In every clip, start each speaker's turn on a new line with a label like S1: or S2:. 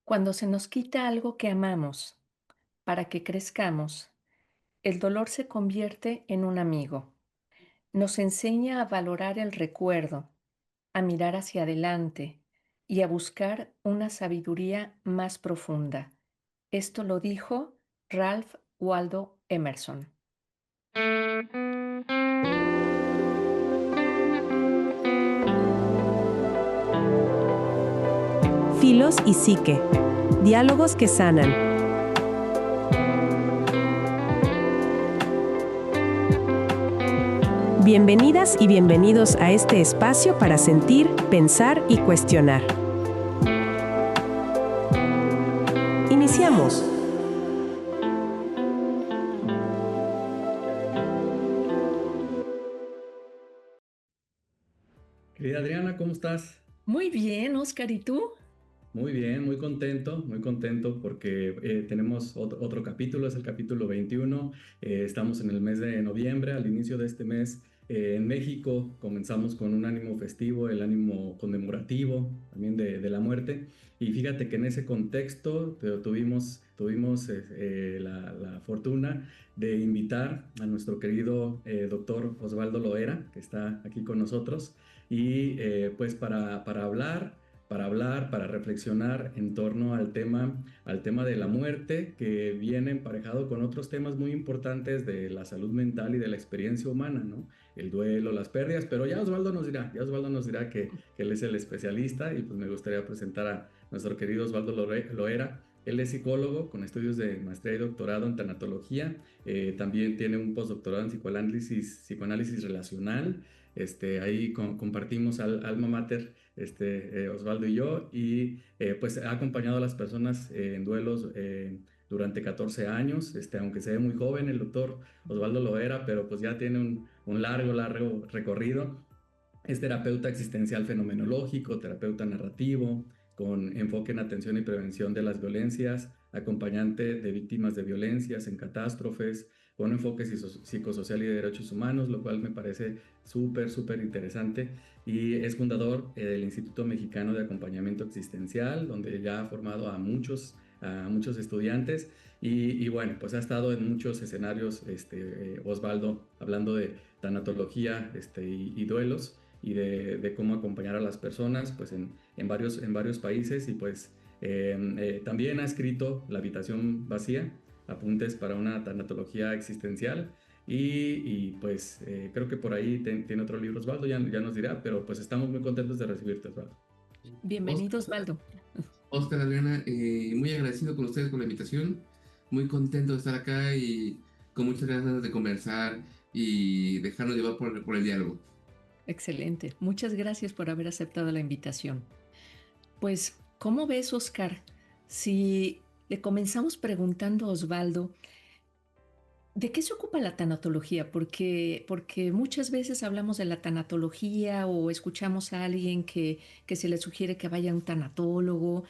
S1: Cuando se nos quita algo que amamos para que crezcamos, el dolor se convierte en un amigo. Nos enseña a valorar el recuerdo, a mirar hacia adelante y a buscar una sabiduría más profunda. Esto lo dijo Ralph Waldo Emerson.
S2: Filos y Psique. Diálogos que sanan. Bienvenidas y bienvenidos a este espacio para sentir, pensar y cuestionar. Iniciamos.
S3: Querida Adriana, ¿cómo estás?
S1: Muy bien, Oscar, ¿y tú?
S3: Muy bien, muy contento porque tenemos otro capítulo, es el capítulo 21. Estamos en el mes de noviembre, al inicio de este mes en México comenzamos con un ánimo festivo, el ánimo conmemorativo también de la muerte. Y fíjate que en ese contexto tuvimos la fortuna de invitar a nuestro querido doctor Osvaldo Loera, que está aquí con nosotros, y pues para reflexionar en torno al tema de la muerte, que viene emparejado con otros temas muy importantes de la salud mental y de la experiencia humana, ¿no? El duelo, las pérdidas, pero ya Osvaldo nos dirá que él es el especialista y pues me gustaría presentar a nuestro querido Osvaldo Loera. Él es psicólogo con estudios de maestría y doctorado en tanatología, también tiene un postdoctorado en psicoanálisis relacional. Ahí compartimos alma mater, Osvaldo y yo, y pues ha acompañado a las personas en duelos durante 14 años, aunque se ve muy joven el doctor Osvaldo Loera, pero pues ya tiene un largo recorrido. Es terapeuta existencial fenomenológico, terapeuta narrativo, con enfoque en atención y prevención de las violencias, acompañante de víctimas de violencias en catástrofes, con enfoque psicosocial y de derechos humanos, lo cual me parece súper interesante. Y es fundador del Instituto Mexicano de Acompañamiento Existencial, donde ya ha formado a muchos estudiantes. Y bueno, pues ha estado en muchos escenarios, Osvaldo, hablando de tanatología y duelos y de cómo acompañar a las personas pues en varios países. Y pues también ha escrito La habitación vacía, apuntes para una tanatología existencial. Pues creo que por ahí tiene otro libro Osvaldo, ya nos dirá, pero pues estamos muy contentos de recibirte, Osvaldo.
S1: Bienvenido, Osvaldo.
S4: Oscar, Adriana, muy agradecido con ustedes por la invitación, muy contento de estar acá y con muchas ganas de conversar y dejarnos llevar por el diálogo.
S1: Excelente. Muchas gracias por haber aceptado la invitación. Pues, ¿cómo ves, Oscar? Si le comenzamos preguntando a Osvaldo, ¿de qué se ocupa la tanatología? Porque muchas veces hablamos de la tanatología o escuchamos a alguien que se le sugiere que vaya a un tanatólogo,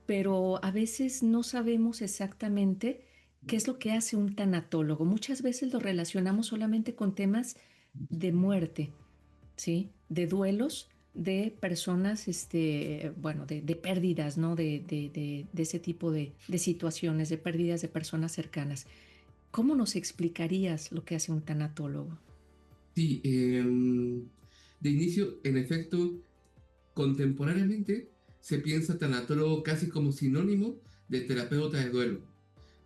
S1: pero a veces no sabemos exactamente qué es lo que hace un tanatólogo. Muchas veces lo relacionamos solamente con temas de muerte, ¿sí? De duelos de personas, bueno, de pérdidas, ¿no? De ese tipo de situaciones, de pérdidas de personas cercanas. ¿Cómo nos explicarías lo que hace un tanatólogo?
S4: Sí, de inicio, en efecto, contemporáneamente se piensa tanatólogo casi como sinónimo de terapeuta de duelo.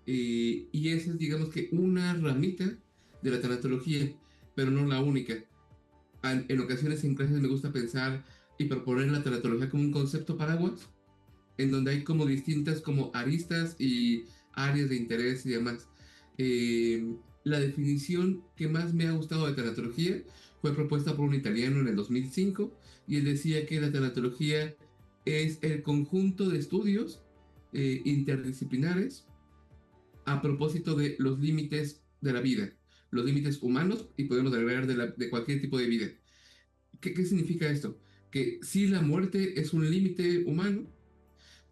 S4: Y esa es, digamos que, una ramita de la tanatología, pero no la única. En ocasiones en clases me gusta pensar y proponer la tanatología como un concepto paraguas, en donde hay como distintas como aristas y áreas de interés y demás. La definición que más me ha gustado de tanatología fue propuesta por un italiano en el 2005 y él decía que la tanatología es el conjunto de estudios interdisciplinares a propósito de los límites de la vida, los límites humanos y podemos agregar de cualquier tipo de vida. ¿Qué significa esto? Que sí, la muerte es un límite humano,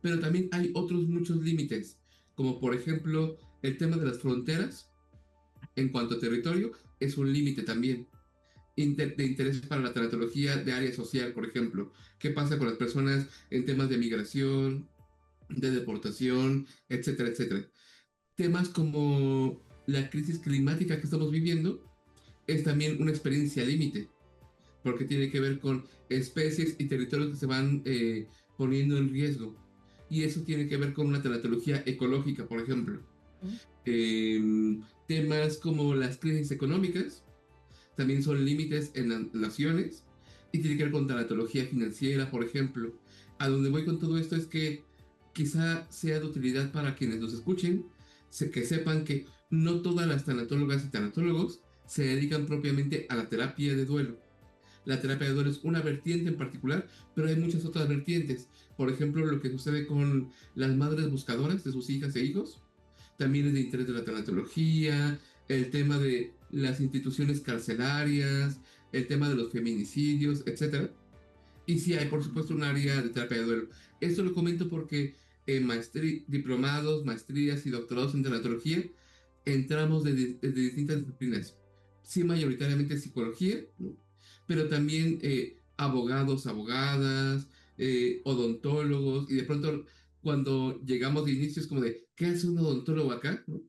S4: pero también hay otros muchos límites, como por ejemplo el tema de las fronteras en cuanto a territorio es un límite también. De interés para la tanatología de área social, por ejemplo. ¿Qué pasa con las personas en temas de migración? de deportación, etcétera, etcétera. Temas como la crisis climática que estamos viviendo es también una experiencia límite, porque tiene que ver con especies y territorios que se van poniendo en riesgo. Y eso tiene que ver con una tanatología ecológica, por ejemplo.
S1: ¿no?
S4: Temas como las crisis económicas también son límites en las naciones y tiene que ver con tanatología financiera, por ejemplo. A donde voy con todo esto es que quizá sea de utilidad para quienes nos escuchen, que sepan que no todas las tanatólogas y tanatólogos se dedican propiamente a la terapia de duelo. La terapia de duelo es una vertiente en particular, pero hay muchas otras vertientes. Por ejemplo, lo que sucede con las madres buscadoras de sus hijas e hijos, también es de interés de la tanatología, el tema de las instituciones carcelarias, el tema de los feminicidios, etcétera. Y sí hay, por supuesto, un área de terapia de duelo. Esto lo comento porque en diplomados, maestrías y doctorados en tanatología entramos de distintas disciplinas. Sí, mayoritariamente psicología, ¿no? Pero también abogados, abogadas, odontólogos, y de pronto cuando llegamos de inicio es como de, ¿qué hace un odontólogo acá? ¿No?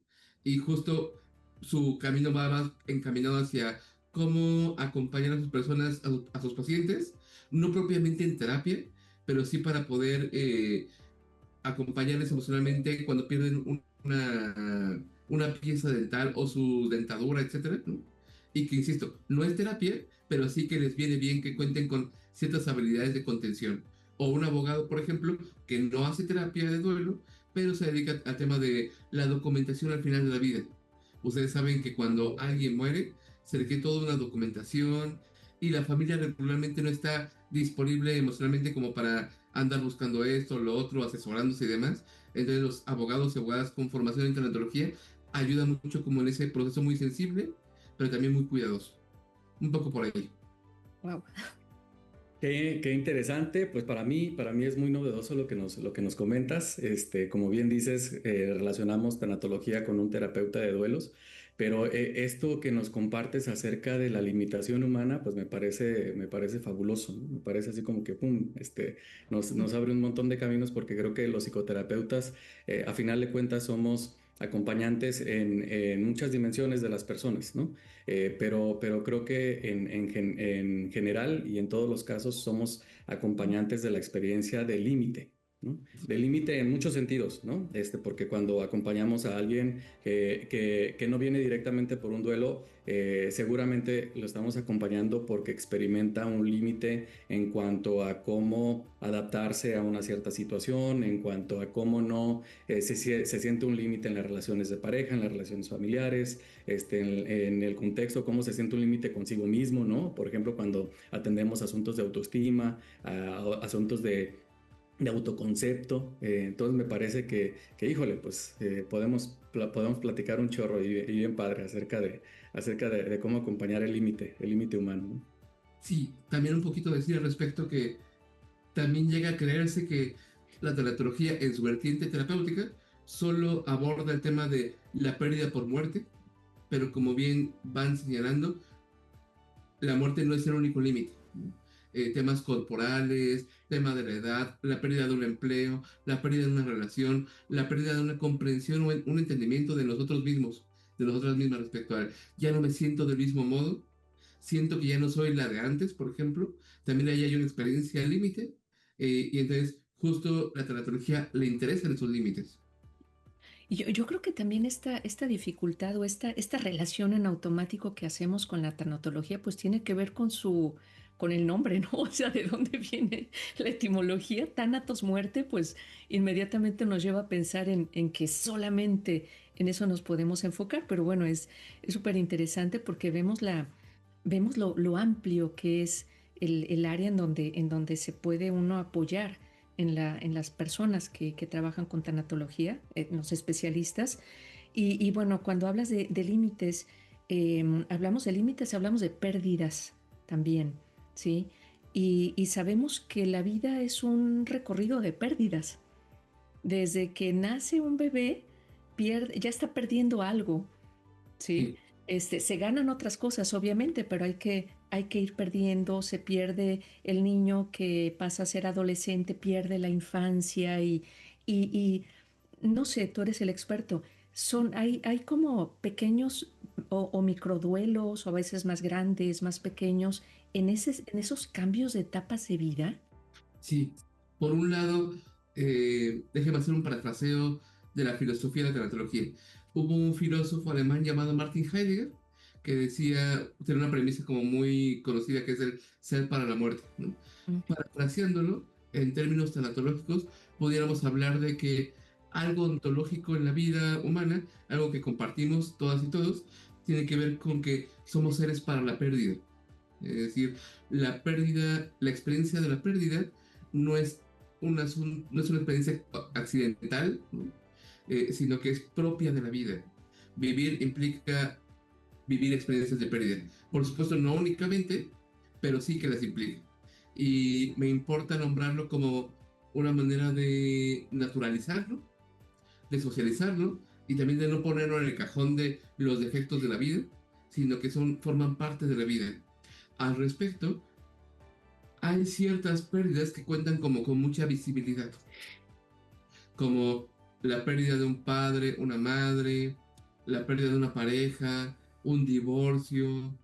S4: Y justo su camino va más encaminado hacia cómo acompañar a sus personas, a sus pacientes, no propiamente en terapia, pero sí para poder acompañarles emocionalmente cuando pierden una pieza dental o su dentadura, etcétera, ¿no? Y que, insisto, no es terapia, pero sí que les viene bien que cuenten con ciertas habilidades de contención. O un abogado, por ejemplo, que no hace terapia de duelo, pero se dedica al tema de la documentación al final de la vida. Ustedes saben que cuando alguien muere, se requiere toda una documentación y la familia regularmente no está disponible emocionalmente como para andar buscando esto, lo otro, asesorándose y demás. Entonces los abogados y abogadas con formación en tanatología ayudan mucho como en ese proceso muy sensible, pero también muy cuidadoso. Un poco por ahí.
S1: Wow.
S3: Qué interesante, pues para mí es muy novedoso lo que nos comentas. Como bien dices, relacionamos tanatología con un terapeuta de duelos, pero esto que nos compartes acerca de la limitación humana, pues me parece fabuloso, ¿no? Me parece así como que, pum, nos abre un montón de caminos porque creo que los psicoterapeutas, a final de cuentas, somos acompañantes en muchas dimensiones de las personas, ¿no? Pero creo que en general y en todos los casos somos acompañantes de la experiencia del límite, ¿no? Del límite en muchos sentidos, ¿no? Porque cuando acompañamos a alguien que no viene directamente por un duelo, seguramente lo estamos acompañando porque experimenta un límite en cuanto a cómo adaptarse a una cierta situación, en cuanto a cómo no se siente un límite en las relaciones de pareja, en las relaciones familiares, en el contexto, cómo se siente un límite consigo mismo, ¿no? Por ejemplo, cuando atendemos asuntos de autoestima, asuntos de autoconcepto. Entonces me parece híjole, pues podemos platicar un chorro y bien padre acerca de cómo acompañar el límite humano, ¿no?
S4: Sí, también un poquito decir al respecto que también llega a creerse que la tanatología en su vertiente terapéutica solo aborda el tema de la pérdida por muerte, pero como bien van señalando, la muerte no es el único límite. Temas corporales, tema de la edad, la pérdida de un empleo, la pérdida de una relación, la pérdida de una comprensión o un entendimiento de nosotros mismos, de nosotras mismas respecto a ya no me siento del mismo modo, siento que ya no soy la de antes, por ejemplo, también ahí hay una experiencia límite, y entonces justo la tanatología le interesan esos límites.
S1: Y yo creo que también esta dificultad o esta relación en automático que hacemos con la tanatología, pues tiene que ver con el nombre, ¿no? O sea, de dónde viene la etimología, Thanatos, muerte, pues inmediatamente nos lleva a pensar en que solamente en eso nos podemos enfocar. Pero bueno, es súper interesante porque vemos lo amplio que es el área en donde se puede uno apoyar en las personas que trabajan con tanatología, los especialistas. Y bueno, cuando hablas de límites, hablamos de pérdidas también, ¿sí? Y sabemos que la vida es un recorrido de pérdidas. Desde que nace un bebé, ya está perdiendo algo, ¿sí?
S4: Sí,
S1: Se ganan otras cosas, obviamente, pero hay que ir perdiendo, se pierde el niño que pasa a ser adolescente, pierde la infancia Y no sé, tú eres el experto. Hay como pequeños o microduelos, o a veces más grandes, más pequeños, en esos cambios de etapas de vida.
S4: Sí, por un lado, déjeme hacer un parafraseo de la filosofía de la tanatología. Hubo un filósofo alemán llamado Martin Heidegger que decía, tiene una premisa como muy conocida que es el ser para la muerte, ¿no?
S1: Ujú.
S4: Parafraseándolo, en términos tanatológicos, pudiéramos hablar de que algo ontológico en la vida humana, algo que compartimos todas y todos, tiene que ver con que somos seres para la pérdida. Es decir, la pérdida, la experiencia de la pérdida no es no es una experiencia accidental, ¿no? Sino que es propia de la vida. Vivir implica vivir experiencias de pérdida. Por supuesto, no únicamente, pero sí que las implica. Y me importa nombrarlo como una manera de naturalizarlo, de socializarlo y también de no ponerlo en el cajón de los defectos de la vida, sino que forman parte de la vida. Al respecto, hay ciertas pérdidas que cuentan como con mucha visibilidad, como la pérdida de un padre, una madre, la pérdida de una pareja, un divorcio,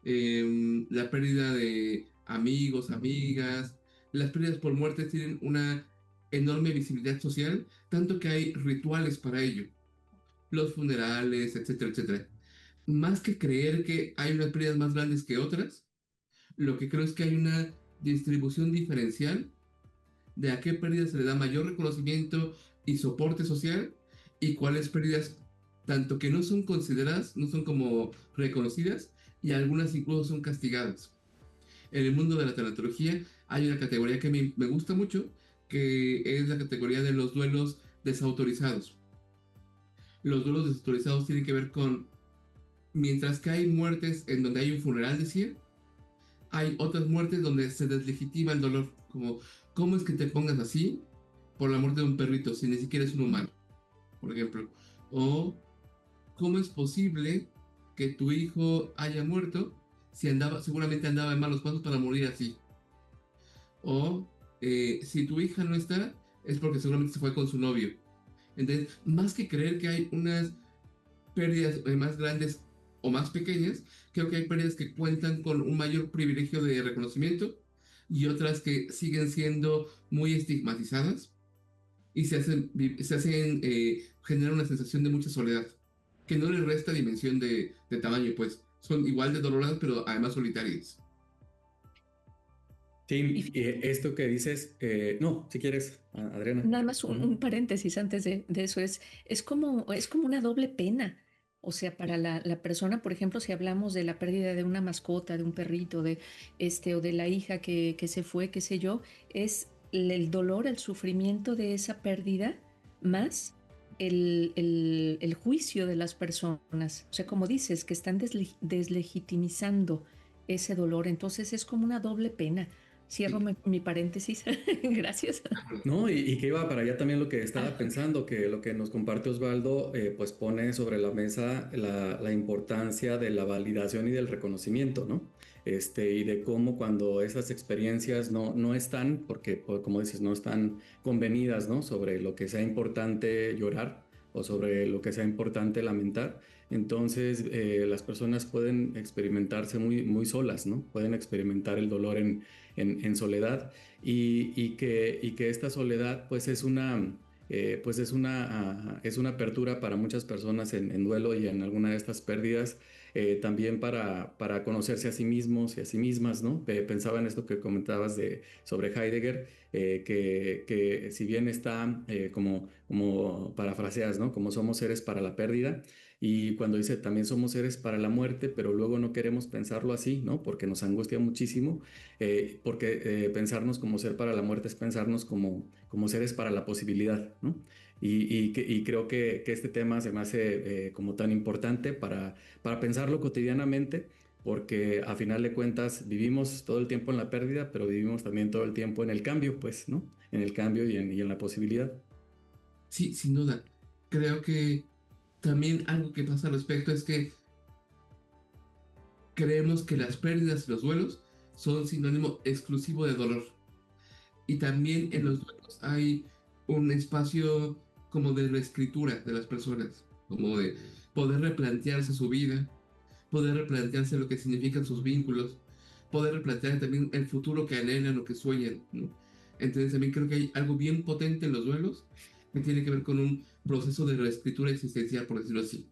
S4: la pérdida de amigos, amigas. Las pérdidas por muerte tienen una enorme visibilidad social, tanto que hay rituales para ello, los funerales, etcétera, etcétera. Más que creer que hay unas pérdidas más grandes que otras, lo que creo es que hay una distribución diferencial de a qué pérdidas se le da mayor reconocimiento y soporte social y cuáles pérdidas tanto que no son consideradas, no son como reconocidas y algunas incluso son castigadas. En el mundo de la tanatología hay una categoría que me gusta mucho, que es la categoría de los duelos desautorizados. Los duelos desautorizados tienen que ver con, mientras que hay muertes en donde hay un funeral, decía, hay otras muertes donde se deslegitima el dolor, como ¿cómo es que te pongas así por la muerte de un perrito si ni siquiera es un humano, por ejemplo? O ¿cómo es posible que tu hijo haya muerto si seguramente andaba en malos pasos para morir así? O si tu hija no está, es porque seguramente se fue con su novio. Entonces, más que creer que hay unas pérdidas más grandes o más pequeñas, creo que hay pérdidas que cuentan con un mayor privilegio de reconocimiento y otras que siguen siendo muy estigmatizadas y generan una sensación de mucha soledad, que no le resta dimensión de tamaño, pues son igual de dolorosas, pero además solitarias.
S3: Sí,
S1: Y
S3: esto que dices, no, si quieres, Adriana.
S1: nada más
S3: Ujú.
S1: un paréntesis antes de eso, es como una doble pena. O sea, para la persona, por ejemplo, si hablamos de la pérdida de una mascota, de un perrito, o de la hija que se fue, qué sé yo, es el dolor, el sufrimiento de esa pérdida, más el juicio de las personas. O sea, como dices, que están deslegitimizando ese dolor. Entonces es como una doble pena. Cierro
S4: Sí,
S1: mi paréntesis. Gracias.
S3: No, y que iba para allá también lo que
S1: Ah,
S3: estaba
S1: ok.
S3: pensando, que lo que nos comparte Osvaldo, pues pone sobre la mesa la importancia de la validación y del reconocimiento, ¿no? Y de cómo cuando esas experiencias no están, porque pues, como dices, no están convenidas, ¿no? Sobre lo que sea importante llorar o sobre lo que sea importante lamentar, entonces las personas pueden experimentarse muy solas, ¿no? Pueden experimentar el dolor en soledad y que esta soledad pues es una apertura para muchas personas en duelo y en alguna de estas pérdidas, también para conocerse a sí mismos y a sí mismas, ¿no? Pensaba en esto que comentabas sobre Heidegger, que si bien está como parafraseas, ¿no? Como somos seres para la pérdida, y cuando dice también somos seres para la muerte, pero luego no queremos pensarlo así, ¿no? Porque nos angustia muchísimo, porque pensarnos como ser para la muerte es pensarnos como seres para la posibilidad, ¿no? Y creo que este tema se me hace como tan importante para pensarlo cotidianamente, porque a final de cuentas vivimos todo el tiempo en la pérdida, pero vivimos también todo el tiempo en el cambio, pues, ¿no? En el cambio y en la posibilidad.
S4: sí, sin duda. Creo que también algo que pasa al respecto es que creemos que las pérdidas y los duelos son sinónimo exclusivo de dolor. Y también en los duelos hay un espacio como de reescritura de las personas, como de poder replantearse su vida, poder replantearse lo que significan sus vínculos, poder replantear también el futuro que anhelan o que sueñan, ¿no? Entonces también creo que hay algo bien potente en los duelos que tiene que ver con un proceso de reescritura existencial, por decirlo así.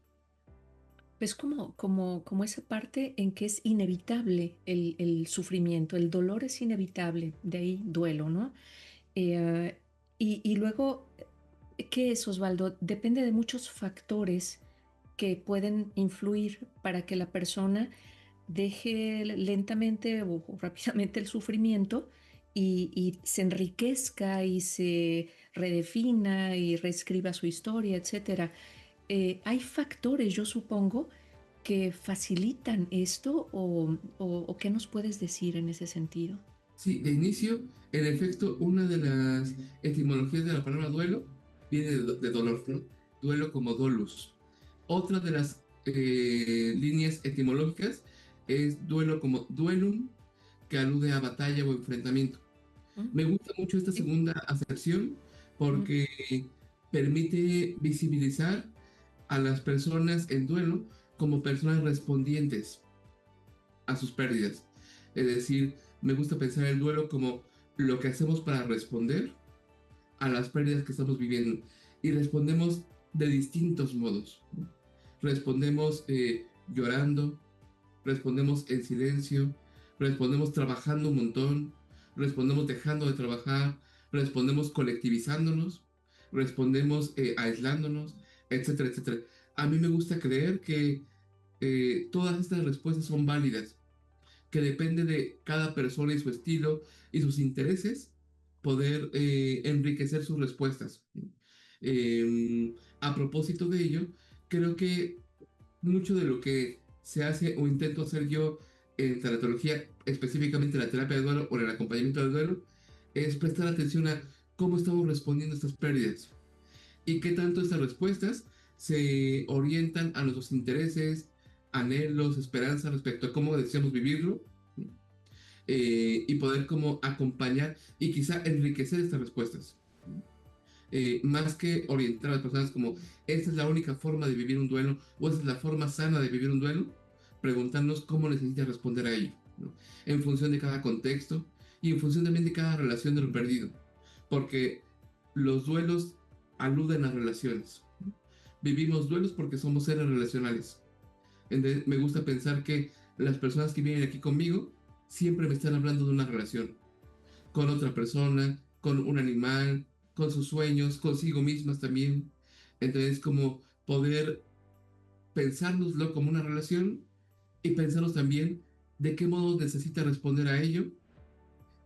S1: Es como esa parte en que es inevitable el sufrimiento, el dolor es inevitable, de ahí duelo, ¿no? Eh, y luego, ¿qué es, Osvaldo? Depende de muchos factores que pueden influir para que la persona deje lentamente o rápidamente el sufrimiento y se enriquezca y se redefina y reescriba su historia, etcétera. Hay factores, yo supongo, que facilitan esto o ¿qué nos puedes decir en ese sentido?
S4: Sí, de inicio, en efecto, una de las etimologías de la palabra duelo viene de dolor, ¿no? Duelo como dolus. Otra de las líneas etimológicas es duelo como duelum, que alude a batalla o enfrentamiento.
S1: ¿Mm?
S4: Me gusta mucho esta
S1: ¿Sí?
S4: segunda acepción
S1: ¿Mm?
S4: porque permite visibilizar a las personas en duelo como personas respondientes a sus pérdidas. Es decir, me gusta pensar el duelo como lo que hacemos para responder a las pérdidas que estamos viviendo. Y respondemos de distintos modos. Respondemos llorando, respondemos en silencio, respondemos trabajando un montón, respondemos dejando de trabajar, respondemos colectivizándonos, respondemos aislándonos, etcétera, etcétera. A mí me gusta creer que todas estas respuestas son válidas, que depende de cada persona y su estilo y sus intereses poder enriquecer sus respuestas. A propósito de ello, creo que mucho de lo que se hace o intento hacer yo en tanatología, específicamente en la terapia de duelo o en el acompañamiento del duelo, es prestar atención a cómo estamos respondiendo a estas pérdidas y qué tanto estas respuestas se orientan a nuestros intereses, anhelos, esperanzas respecto a cómo deseamos vivirlo, y poder como acompañar y quizá enriquecer estas respuestas. Más que orientar a las personas como esta es la única forma de vivir un duelo o esta es la forma sana de vivir un duelo, preguntarnos cómo necesitas responder a ello, ¿no? En función de cada contexto y en función también de cada relación de lo perdido, porque los duelos aluden a relaciones. Vivimos duelos porque somos seres relacionales. Entonces, me gusta pensar que las personas que vienen aquí conmigo siempre me están hablando de una relación con otra persona, con un animal, con sus sueños, consigo mismas también. Entonces, como poder pensárnoslo como una relación y pensarnos también de qué modo necesita responder a ello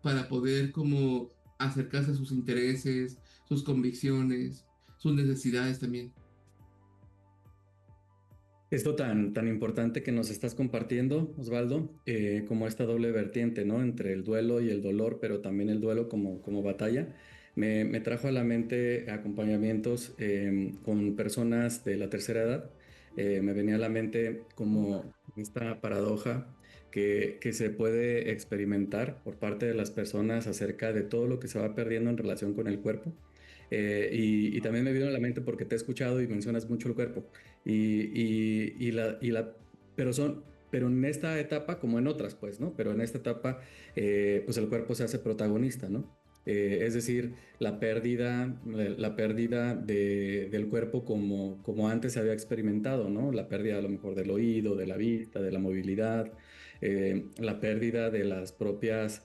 S4: para poder como acercarse a sus intereses, sus convicciones, sus necesidades también.
S3: Esto tan importante que nos estás compartiendo, Osvaldo, como esta doble vertiente, ¿no? Entre el duelo y el dolor, pero también el duelo como batalla, me trajo a la mente acompañamientos con personas de la tercera edad. Me venía a la mente como esta paradoja que se puede experimentar por parte de las personas acerca de todo lo que se va perdiendo en relación con el cuerpo. Y también me vino a la mente porque te he escuchado y mencionas mucho el cuerpo. Pero pero en esta etapa, como en otras, pues, ¿no? Pero en esta etapa, pues el cuerpo se hace protagonista, ¿no? Es decir, la pérdida del cuerpo como antes se había experimentado, ¿no? La pérdida a lo mejor del oído, de la vista, de la movilidad, la pérdida de las propias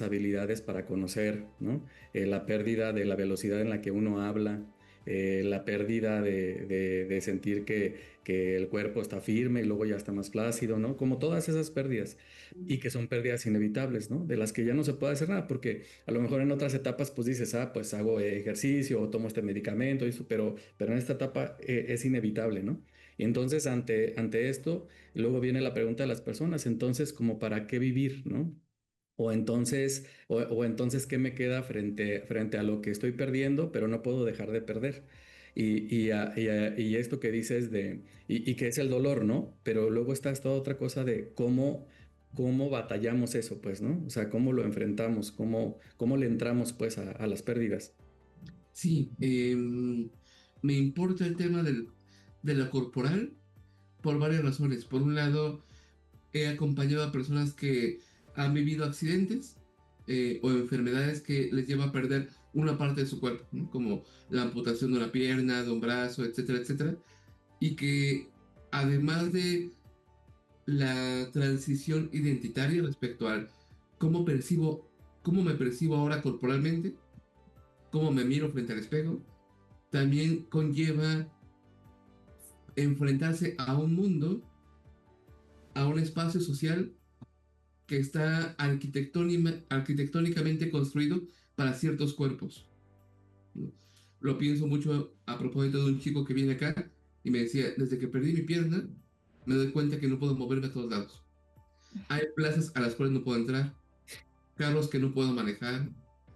S3: habilidades para conocer, ¿no? La pérdida de la velocidad en la que uno habla, la pérdida de sentir que el cuerpo está firme y luego ya está más flácido, ¿no? Como todas esas pérdidas y que son pérdidas inevitables, ¿no? De las que ya no se puede hacer nada, porque a lo mejor en otras etapas pues dices, pues hago ejercicio o tomo este medicamento, y eso, pero en esta etapa es inevitable, ¿no? Y entonces ante esto, luego viene la pregunta de las personas, entonces, ¿como para qué vivir, ¿no? O entonces, ¿qué me queda frente a lo que estoy perdiendo, pero no puedo dejar de perder? Y esto que dices y que es el dolor, ¿no? Pero luego está esta otra cosa de cómo batallamos eso, pues, ¿no? O sea, cómo lo enfrentamos, cómo le entramos, pues, a las pérdidas.
S4: Sí, me importa el tema de la corporal por varias razones. Por un lado, he acompañado a personas que han vivido accidentes o enfermedades que les lleva a perder una parte de su cuerpo, ¿no? Como la amputación de una pierna, de un brazo, etcétera, etcétera. Y que además de la transición identitaria respecto al cómo percibo, cómo me percibo ahora corporalmente, cómo me miro frente al espejo, también conlleva enfrentarse a un mundo, a un espacio social que está arquitectónicamente construido para ciertos cuerpos, ¿no? Lo pienso mucho a propósito de un chico que viene acá y me decía, desde que perdí mi pierna, me doy cuenta que no puedo moverme a todos lados. Hay plazas a las cuales no puedo entrar, carros que no puedo manejar,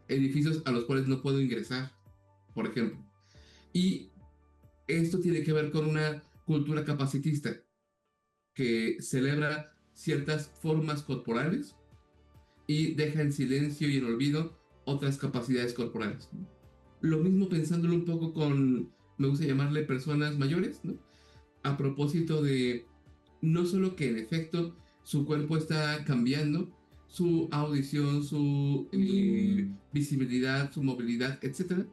S4: edificios a los cuales no puedo ingresar, por ejemplo. Y esto tiene que ver con una cultura capacitista que celebra ciertas formas corporales y deja en silencio y en olvido otras capacidades corporales, ¿no? Lo mismo pensándolo un poco con, me gusta llamarle personas mayores, ¿no? A propósito de no solo que en efecto su cuerpo está cambiando, su audición, su visibilidad, su movilidad, etcétera,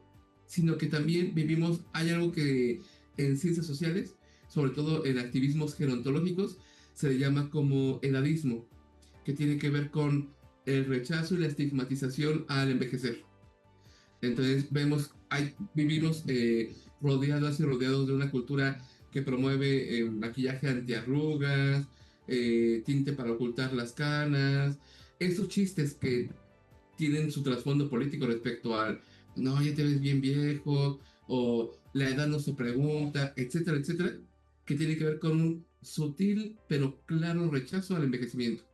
S4: sino que también vivimos, hay algo que en ciencias sociales, sobre todo en activismos gerontológicos, se le llama como edadismo, que tiene que ver con el rechazo y la estigmatización al envejecer. Entonces vivimos rodeadas y rodeados de una cultura que promueve maquillaje antiarrugas, tinte para ocultar las canas, esos chistes que tienen su trasfondo político respecto al, no, ya te ves bien viejo, o la edad no se pregunta, etcétera, etcétera, que tiene que ver con un sutil pero claro rechazo al envejecimiento.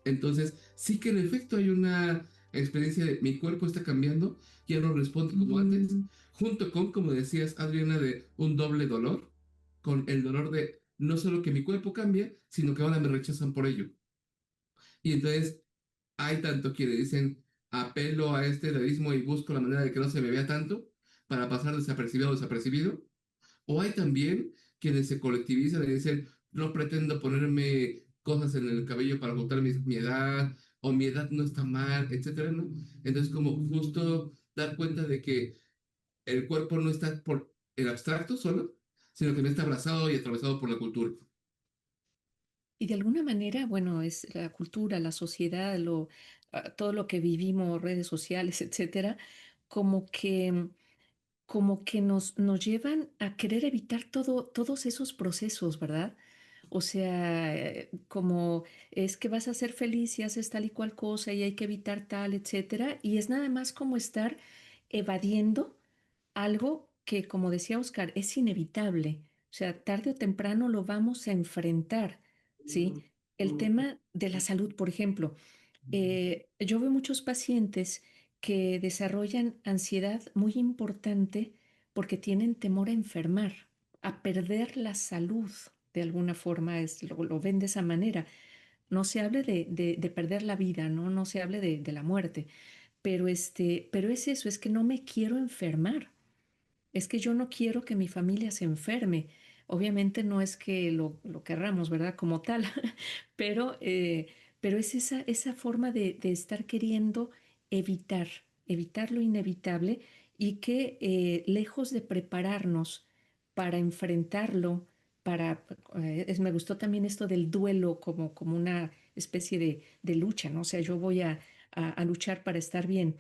S4: Entonces, sí que en efecto hay una experiencia de mi cuerpo está cambiando, ya no responde como antes, junto con, como decías, Adriana, de un doble dolor, con el dolor de no solo que mi cuerpo cambia, sino que ahora me rechazan por ello. Y entonces hay tanto quienes dicen, apelo a este realismo y busco la manera de que no se me vea tanto para pasar desapercibido o desapercibido, o hay también quienes se colectivizan y dicen, no pretendo ponerme cosas en el cabello para ocultar mi edad, o mi edad no está mal, etcétera, ¿no? Entonces, como justo dar cuenta de que el cuerpo no está por el abstracto solo, sino que no está abrazado y atravesado por la cultura.
S1: Y de alguna manera, bueno, es la cultura, la sociedad, todo lo que vivimos, redes sociales, etcétera, como que, como que nos llevan a querer evitar todos esos procesos, ¿verdad? O sea, como es que vas a ser feliz si haces tal y cual cosa y hay que evitar tal, etcétera. Y es nada más como estar evadiendo algo que, como decía Oscar, es inevitable. O sea, tarde o temprano lo vamos a enfrentar, ¿sí? El tema de la salud, por ejemplo. Yo veo muchos pacientes que desarrollan ansiedad muy importante porque tienen temor a enfermar, a perder la salud. De alguna forma lo ven de esa manera. No se hable de perder la vida, ¿no? No se hable de la muerte, pero es eso, es que no me quiero enfermar. Es que yo no quiero que mi familia se enferme. Obviamente no es que lo querramos, ¿verdad? Como tal, pero, eh, pero es esa forma de estar queriendo evitar lo inevitable y que lejos de prepararnos para enfrentarlo, me gustó también esto del duelo como una especie de lucha, ¿no? O sea, yo voy a luchar para estar bien.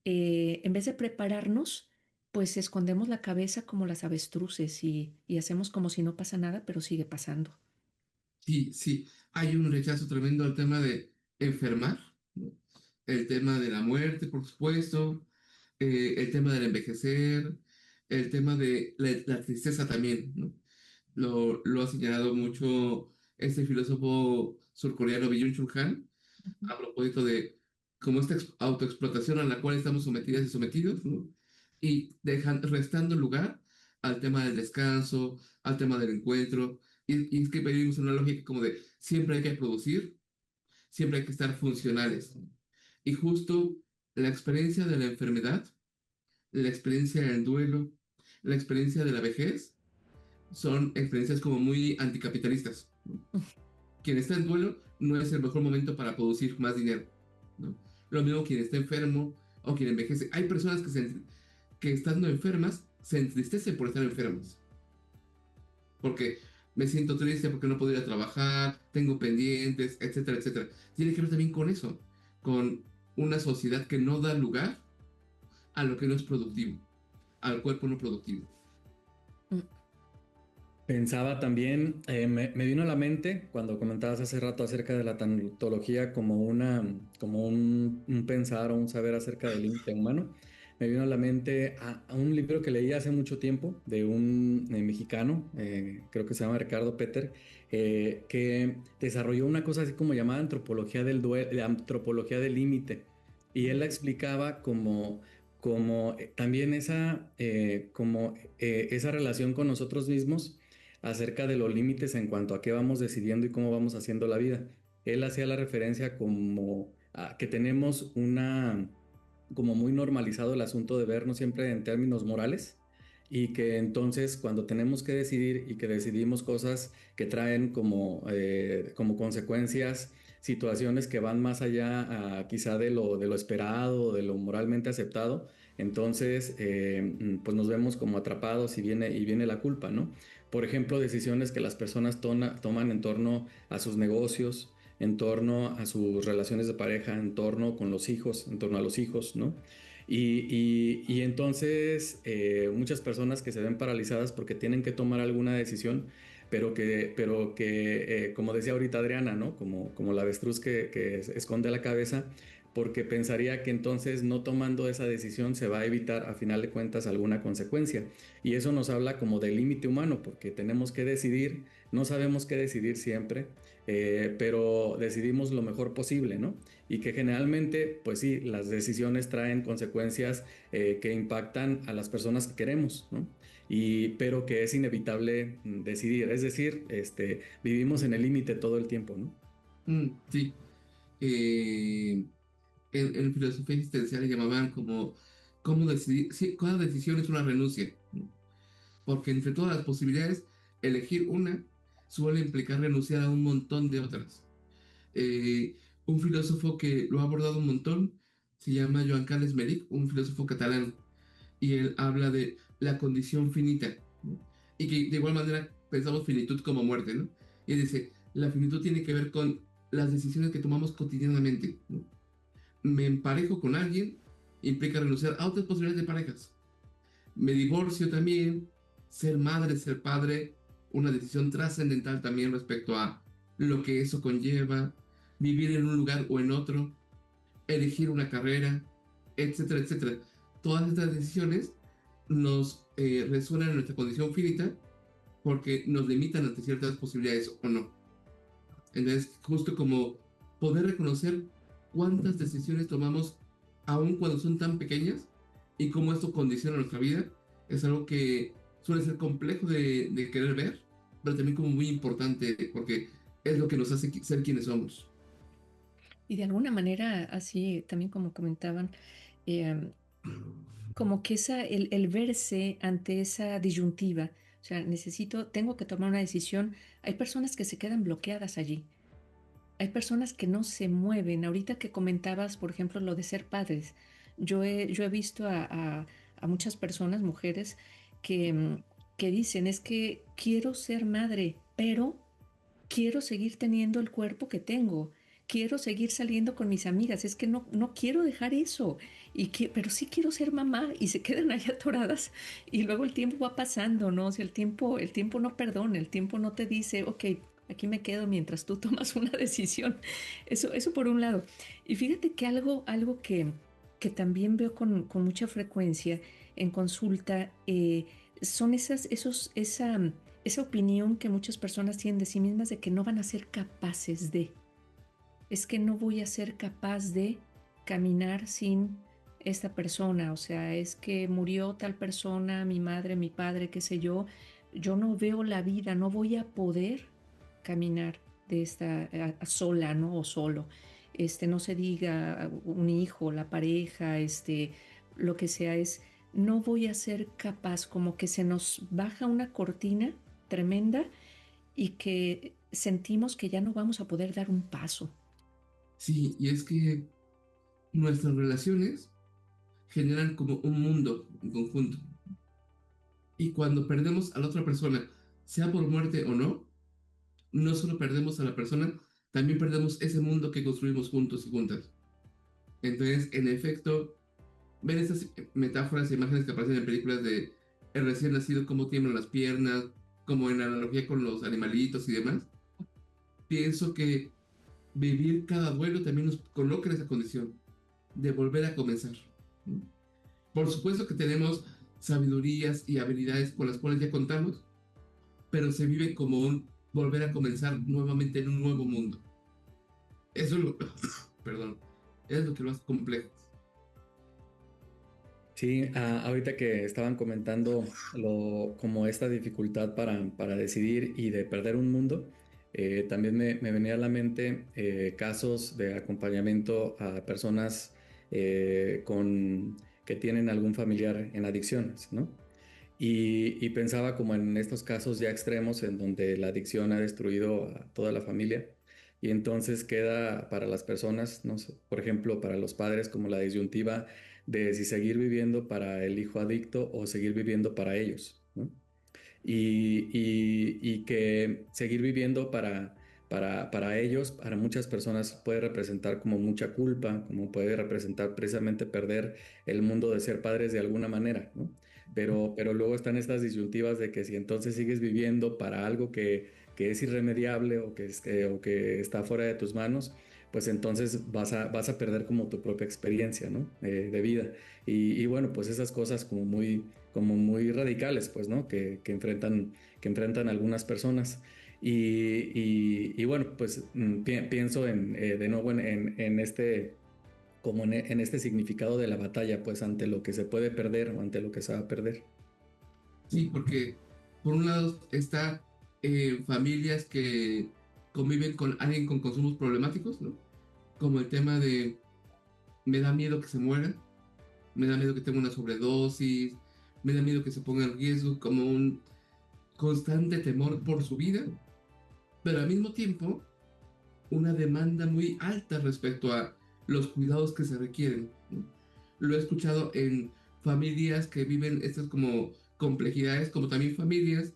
S1: En vez de prepararnos, pues escondemos la cabeza como las avestruces y hacemos como si no pasa nada, pero sigue pasando.
S4: Sí, sí, hay un rechazo tremendo al tema de enfermar, ¿no? El tema de la muerte, por supuesto, el tema del envejecer, el tema de la tristeza también, ¿no? Lo ha señalado mucho este filósofo surcoreano Byung-Chul Han
S1: Ujú.
S4: a propósito de cómo esta autoexplotación a la cual estamos sometidas y sometidos, ¿no? Y restando lugar al tema del descanso, al tema del encuentro, y es que vivimos en una lógica como de siempre hay que producir, siempre hay que estar funcionales, ¿no? Y justo la experiencia de la enfermedad la experiencia del duelo, la experiencia de la vejez, son experiencias como muy anticapitalistas, ¿no? Quien está en duelo no es el mejor momento para producir más dinero, ¿no? Lo mismo quien está enfermo o quien envejece. Hay personas que estando enfermas se entristecen por estar enfermas, porque me siento triste porque no puedo ir a trabajar, tengo pendientes, etcétera, etcétera. Tiene que ver también con eso, con una sociedad que no da lugar a lo que no es productivo, al cuerpo no productivo.
S1: Mm.
S3: Pensaba también, me vino a la mente cuando comentabas hace rato acerca de la tanatología como como un pensar o un saber acerca del límite humano. Me vino a la mente a un libro que leí hace mucho tiempo de un mexicano, creo que se llama Ricardo Peter, que desarrolló una cosa así como llamada antropología antropología del límite. Y él la explicaba como también esa relación con nosotros mismos acerca de los límites en cuanto a qué vamos decidiendo y cómo vamos haciendo la vida. Él hacía la referencia como a que tenemos como muy normalizado el asunto de vernos siempre en términos morales y que entonces cuando tenemos que decidir y que decidimos cosas que traen como consecuencias situaciones que van más allá quizá de lo esperado, de lo moralmente aceptado, entonces pues nos vemos como atrapados y viene la culpa, ¿no? Por ejemplo, decisiones que las personas toman en torno a sus negocios, en torno a sus relaciones de pareja, en torno con los hijos, en torno a los hijos, ¿no? Y entonces muchas personas que se ven paralizadas porque tienen que tomar alguna decisión, pero que como decía ahorita Adriana, ¿no? Como la avestruz que esconde la cabeza, porque pensaría que entonces no tomando esa decisión se va a evitar a final de cuentas alguna consecuencia. Y eso nos habla como del límite humano, porque tenemos que decidir, no sabemos qué decidir siempre, pero decidimos lo mejor posible, ¿no? Y que generalmente, pues sí, las decisiones traen consecuencias que impactan a las personas que queremos, ¿no? Pero que es inevitable decidir, es decir, vivimos en el límite todo el tiempo, ¿no?
S4: Sí. Eh, en filosofía existencial le llamaban como cómo decidir, sí, cada decisión es una renuncia, ¿no? Porque entre todas las posibilidades, elegir una suele implicar renunciar a un montón de otras. Un filósofo que lo ha abordado un montón se llama Joan Carles Meric, un filósofo catalán, y él habla de la condición finita, ¿no? Y que de igual manera pensamos finitud como muerte, ¿no? Y él dice, la finitud tiene que ver con las decisiones que tomamos cotidianamente, ¿no? Me emparejo con alguien, implica renunciar a otras posibilidades de parejas. Me divorcio también, ser madre, ser padre, una decisión trascendental también respecto a lo que eso conlleva, vivir en un lugar o en otro, elegir una carrera, etcétera, etcétera. Todas estas decisiones nos resuenan en nuestra condición finita porque nos limitan ante ciertas posibilidades o no. Entonces, justo como poder reconocer cuántas decisiones tomamos aun cuando son tan pequeñas y cómo esto condiciona nuestra vida, es algo que suele ser complejo de querer ver, pero también como muy importante porque es lo que nos hace ser quienes somos.
S1: Y de alguna manera, así también como comentaban, eh, como que el verse ante esa disyuntiva, o sea, tengo que tomar una decisión, hay personas que se quedan bloqueadas allí, hay personas que no se mueven. Ahorita que comentabas, por ejemplo, lo de ser padres, yo he visto a muchas personas, mujeres, que, que dicen, es que quiero ser madre, pero quiero seguir teniendo el cuerpo que tengo. Quiero seguir saliendo con mis amigas, es que no quiero dejar eso, pero sí quiero ser mamá y se quedan ahí atoradas y luego el tiempo va pasando, ¿no? O sea, el tiempo no perdona, el tiempo no te dice, ok, aquí me quedo mientras tú tomas una decisión. Eso por un lado. Y fíjate que algo que también veo con mucha frecuencia en consulta son esa opinión que muchas personas tienen de sí mismas de que no van a ser capaces de. Es que no voy a ser capaz de caminar sin esta persona, o sea, es que murió tal persona, mi madre, mi padre, qué sé yo no veo la vida, no voy a poder caminar de esta sola, ¿no? O solo. No se diga un hijo, la pareja, lo que sea, no voy a ser capaz, como que se nos baja una cortina tremenda y que sentimos que ya no vamos a poder dar un paso.
S4: Sí, y es que nuestras relaciones generan como un mundo en conjunto. Y cuando perdemos a la otra persona, sea por muerte o no, no solo perdemos a la persona, también perdemos ese mundo que construimos juntos y juntas. Entonces, en efecto, ver esas metáforas e imágenes que aparecen en películas de el recién nacido, cómo tiemblan las piernas, como en analogía con los animalitos y demás, pienso que vivir cada duelo también nos coloca en esa condición de volver a comenzar, ¿no? Por supuesto que tenemos sabidurías y habilidades con las cuales ya contamos, pero se vive como un volver a comenzar nuevamente en un nuevo mundo. Eso es lo, perdón, es lo que lo hace complejo.
S3: Sí, ahorita que estaban comentando como esta dificultad para decidir y de perder un mundo, también me venía a la mente casos de acompañamiento a personas que tienen algún familiar en adicciones, ¿no? Y pensaba como en estos casos ya extremos en donde la adicción ha destruido a toda la familia y entonces queda para las personas, no sé, por ejemplo, para los padres como la disyuntiva de si seguir viviendo para el hijo adicto o seguir viviendo para ellos, ¿no? Y que seguir viviendo para ellos, para muchas personas puede representar como mucha culpa, como puede representar precisamente perder el mundo de ser padres de alguna manera, ¿no? Pero luego están estas disyuntivas de que si entonces sigues viviendo para algo que es irremediable o que está fuera de tus manos, pues entonces vas a perder como tu propia experiencia, ¿no? De vida. Y bueno, pues esas cosas como muy radicales, pues, ¿no? Que enfrentan algunas personas. Y bueno, pues pienso de nuevo en este, en este significado de la batalla, pues ante lo que se puede perder o ante lo que se va a perder.
S4: Sí, porque por un lado está familias que conviven con alguien con consumos problemáticos, ¿no? Como el tema de me da miedo que se muera, me da miedo que tenga una sobredosis, me da miedo que se ponga en riesgo, como un constante temor por su vida, pero al mismo tiempo una demanda muy alta respecto a los cuidados que se requieren, ¿no? Lo he escuchado en familias que viven estas como complejidades, como también familias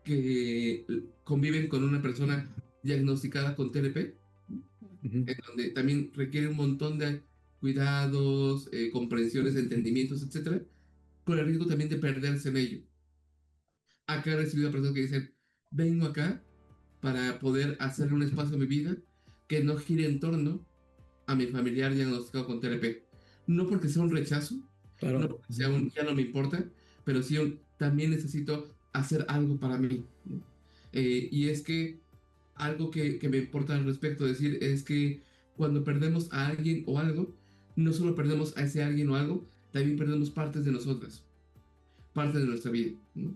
S4: que conviven con una persona diagnosticada con TLP,
S3: Ujú.
S4: en donde también requiere un montón de cuidados, comprensiones, entendimientos, etcétera, con el riesgo también de perderse en ello. Acá he recibido personas que dicen, vengo acá para poder hacerle un espacio a mi vida que no gire en torno a mi familiar diagnosticado con TLP. No porque sea un rechazo, no
S3: Claro.
S4: porque sea un ya no me importa, pero sí un también necesito hacer algo para mí, ¿no? Y es que algo que me importa al respecto decir es que cuando perdemos a alguien o algo, no solo perdemos a ese alguien o algo, también perdemos partes de nosotras, partes de nuestra vida, ¿no?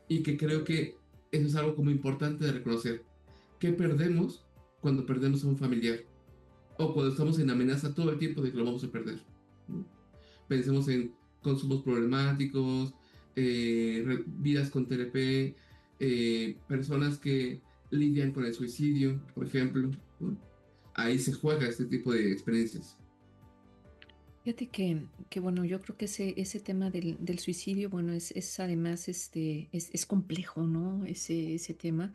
S4: Y que creo que eso es algo como importante de reconocer. ¿Qué perdemos cuando perdemos a un familiar? O cuando estamos en amenaza todo el tiempo de que lo vamos a perder, ¿no? Pensemos en consumos problemáticos, vidas con TLP, personas que lidian con el suicidio, por ejemplo, ¿no? Ahí se juega este tipo de experiencias.
S1: Fíjate que bueno, yo creo que ese tema del suicidio, bueno, es además es complejo, ¿no? Ese tema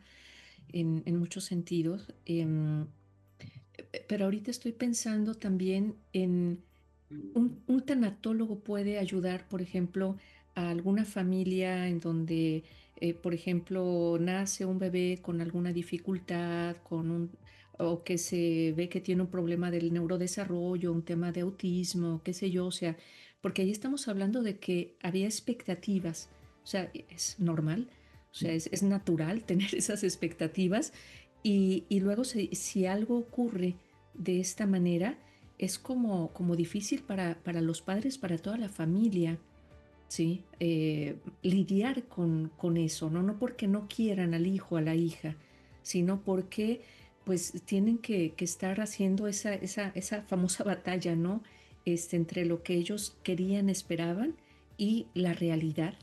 S1: en muchos sentidos. Pero ahorita estoy pensando también en un tanatólogo puede ayudar, por ejemplo, a alguna familia en donde, por ejemplo, nace un bebé con alguna dificultad, o que se ve que tiene un problema del neurodesarrollo, un tema de autismo, qué sé yo, o sea, porque ahí estamos hablando de que había expectativas, o sea, es normal, o sea, es natural tener esas expectativas y luego si algo ocurre de esta manera, es como difícil para los padres, para toda la familia, ¿sí? Lidiar con eso, ¿no? No porque no quieran al hijo, a la hija, sino porque pues tienen que estar haciendo esa famosa batalla, ¿no? Entre lo que ellos querían, esperaban y la realidad.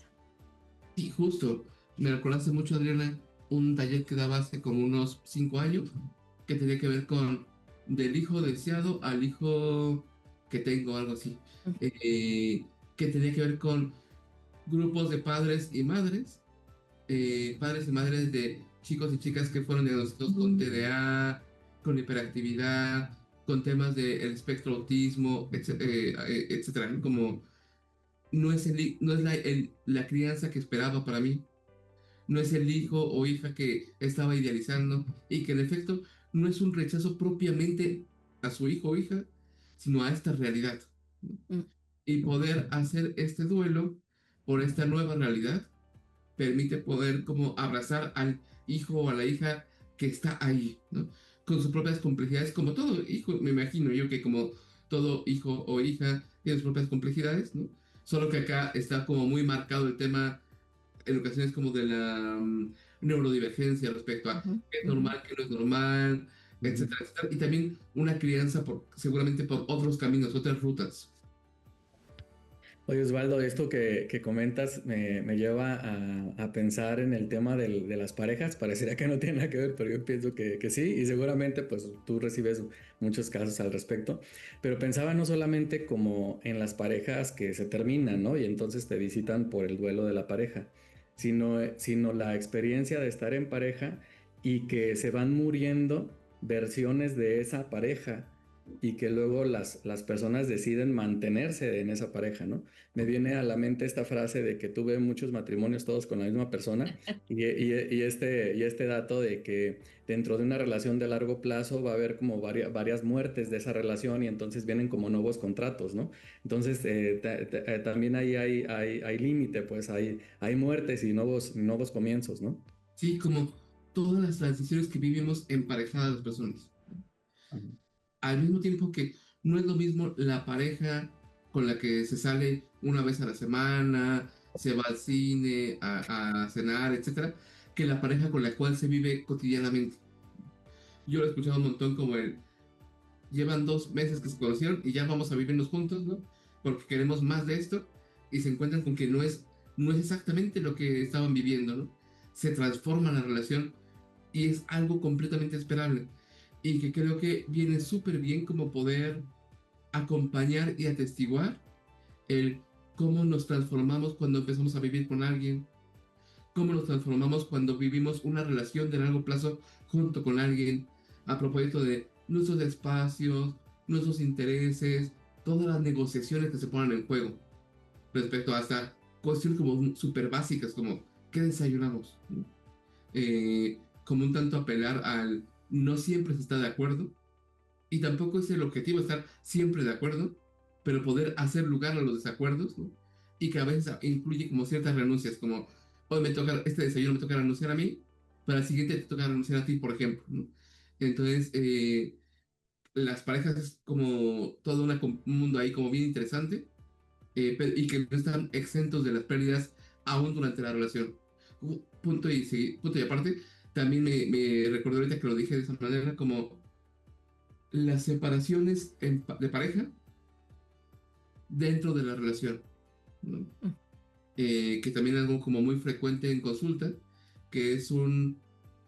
S4: Sí, justo. Me recordaste mucho, Adriana, un taller que daba hace como unos 5 años, que tenía que ver con del hijo deseado al hijo que tengo, algo así. Eh, que tenía que ver con grupos de padres y madres de chicos y chicas que fueron diagnosticados con TDA, con hiperactividad, con temas del espectro autismo, etcétera, ¿no? Como no es la crianza que esperaba para mí, no es el hijo o hija que estaba idealizando y que en efecto no es un rechazo propiamente a su hijo o hija, sino a esta realidad.
S1: Mm,
S4: Y poder hacer este duelo por esta nueva realidad permite poder como abrazar al hijo o a la hija que está ahí, ¿no? Con sus propias complejidades, como todo hijo, me imagino yo que como todo hijo o hija tiene sus propias complejidades, ¿no? Solo que acá está como muy marcado el tema en ocasiones como de la neurodivergencia respecto a
S1: ujú,
S4: qué es
S1: ujú.
S4: normal, qué no es normal,
S3: Ujú.
S4: etcétera, etcétera. Y también una crianza seguramente por otros caminos, otras rutas.
S3: Oye, Osvaldo, esto que comentas me lleva a pensar en el tema de las parejas. Parecería que no tiene nada que ver, pero yo pienso que sí, y seguramente pues tú recibes muchos casos al respecto. Pero pensaba no solamente como en las parejas que se terminan, ¿no? Y entonces te visitan por el duelo de la pareja, sino la experiencia de estar en pareja y que se van muriendo versiones de esa pareja y que luego las personas deciden mantenerse en esa pareja, ¿no? Me viene a la mente esta frase de que tuve muchos matrimonios todos con la misma persona y este dato de que dentro de una relación de largo plazo va a haber como varias muertes de esa relación y entonces vienen como nuevos contratos, ¿no? Entonces también ahí hay límite, pues hay muertes y nuevos comienzos, ¿no?
S4: Sí, como todas las transiciones que vivimos emparejadas las personas.
S3: Ajá.
S4: Al mismo tiempo que no es lo mismo la pareja con la que se sale una vez a la semana, se va al cine, a cenar, etcétera, que la pareja con la cual se vive cotidianamente. Yo lo he escuchado un montón como llevan 2 meses que se conocieron y ya vamos a vivirnos juntos, ¿no? Porque queremos más de esto y se encuentran con que no es exactamente lo que estaban viviendo, ¿no? Se transforma la relación y es algo completamente esperable y que creo que viene súper bien como poder acompañar y atestiguar el cómo nos transformamos cuando empezamos a vivir con alguien, cómo nos transformamos cuando vivimos una relación de largo plazo junto con alguien, a propósito de nuestros espacios, nuestros intereses, todas las negociaciones que se ponen en juego respecto a hasta cuestiones como súper básicas como ¿qué desayunamos? ¿No? Como un tanto apelar al no siempre se está de acuerdo y tampoco es el objetivo estar siempre de acuerdo, pero poder hacer lugar a los desacuerdos, ¿no? Y que a veces incluye como ciertas renuncias, como hoy me toca, este desayuno me toca renunciar a mí, para el siguiente te toca renunciar a ti, por ejemplo, ¿no? Entonces, las parejas es como todo un mundo ahí como bien interesante y que no están exentos de las pérdidas aún durante la relación. Punto y, punto y aparte, también me recordé ahorita que lo dije de esa manera, como las separaciones de pareja dentro de la relación, ¿no?
S1: Mm.
S4: Que también es algo como muy frecuente en consulta, que es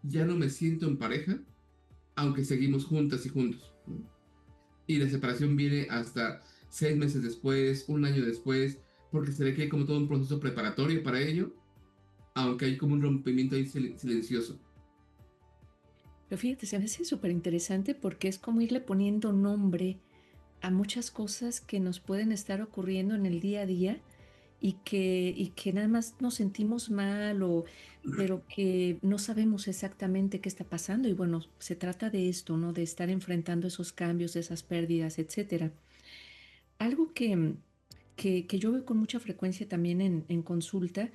S4: ya no me siento en pareja, aunque seguimos juntas y juntos, ¿no? Y la separación viene hasta 6 meses después, un año después, porque se ve que hay como todo un proceso preparatorio para ello, aunque hay como un rompimiento ahí silencioso.
S1: Pero fíjate, se me hace súper interesante porque es como irle poniendo nombre a muchas cosas que nos pueden estar ocurriendo en el día a día y que nada más nos sentimos mal pero que no sabemos exactamente qué está pasando. Y bueno, se trata de esto, ¿no? De estar enfrentando esos cambios, esas pérdidas, etcétera. Algo que yo veo con mucha frecuencia también en consulta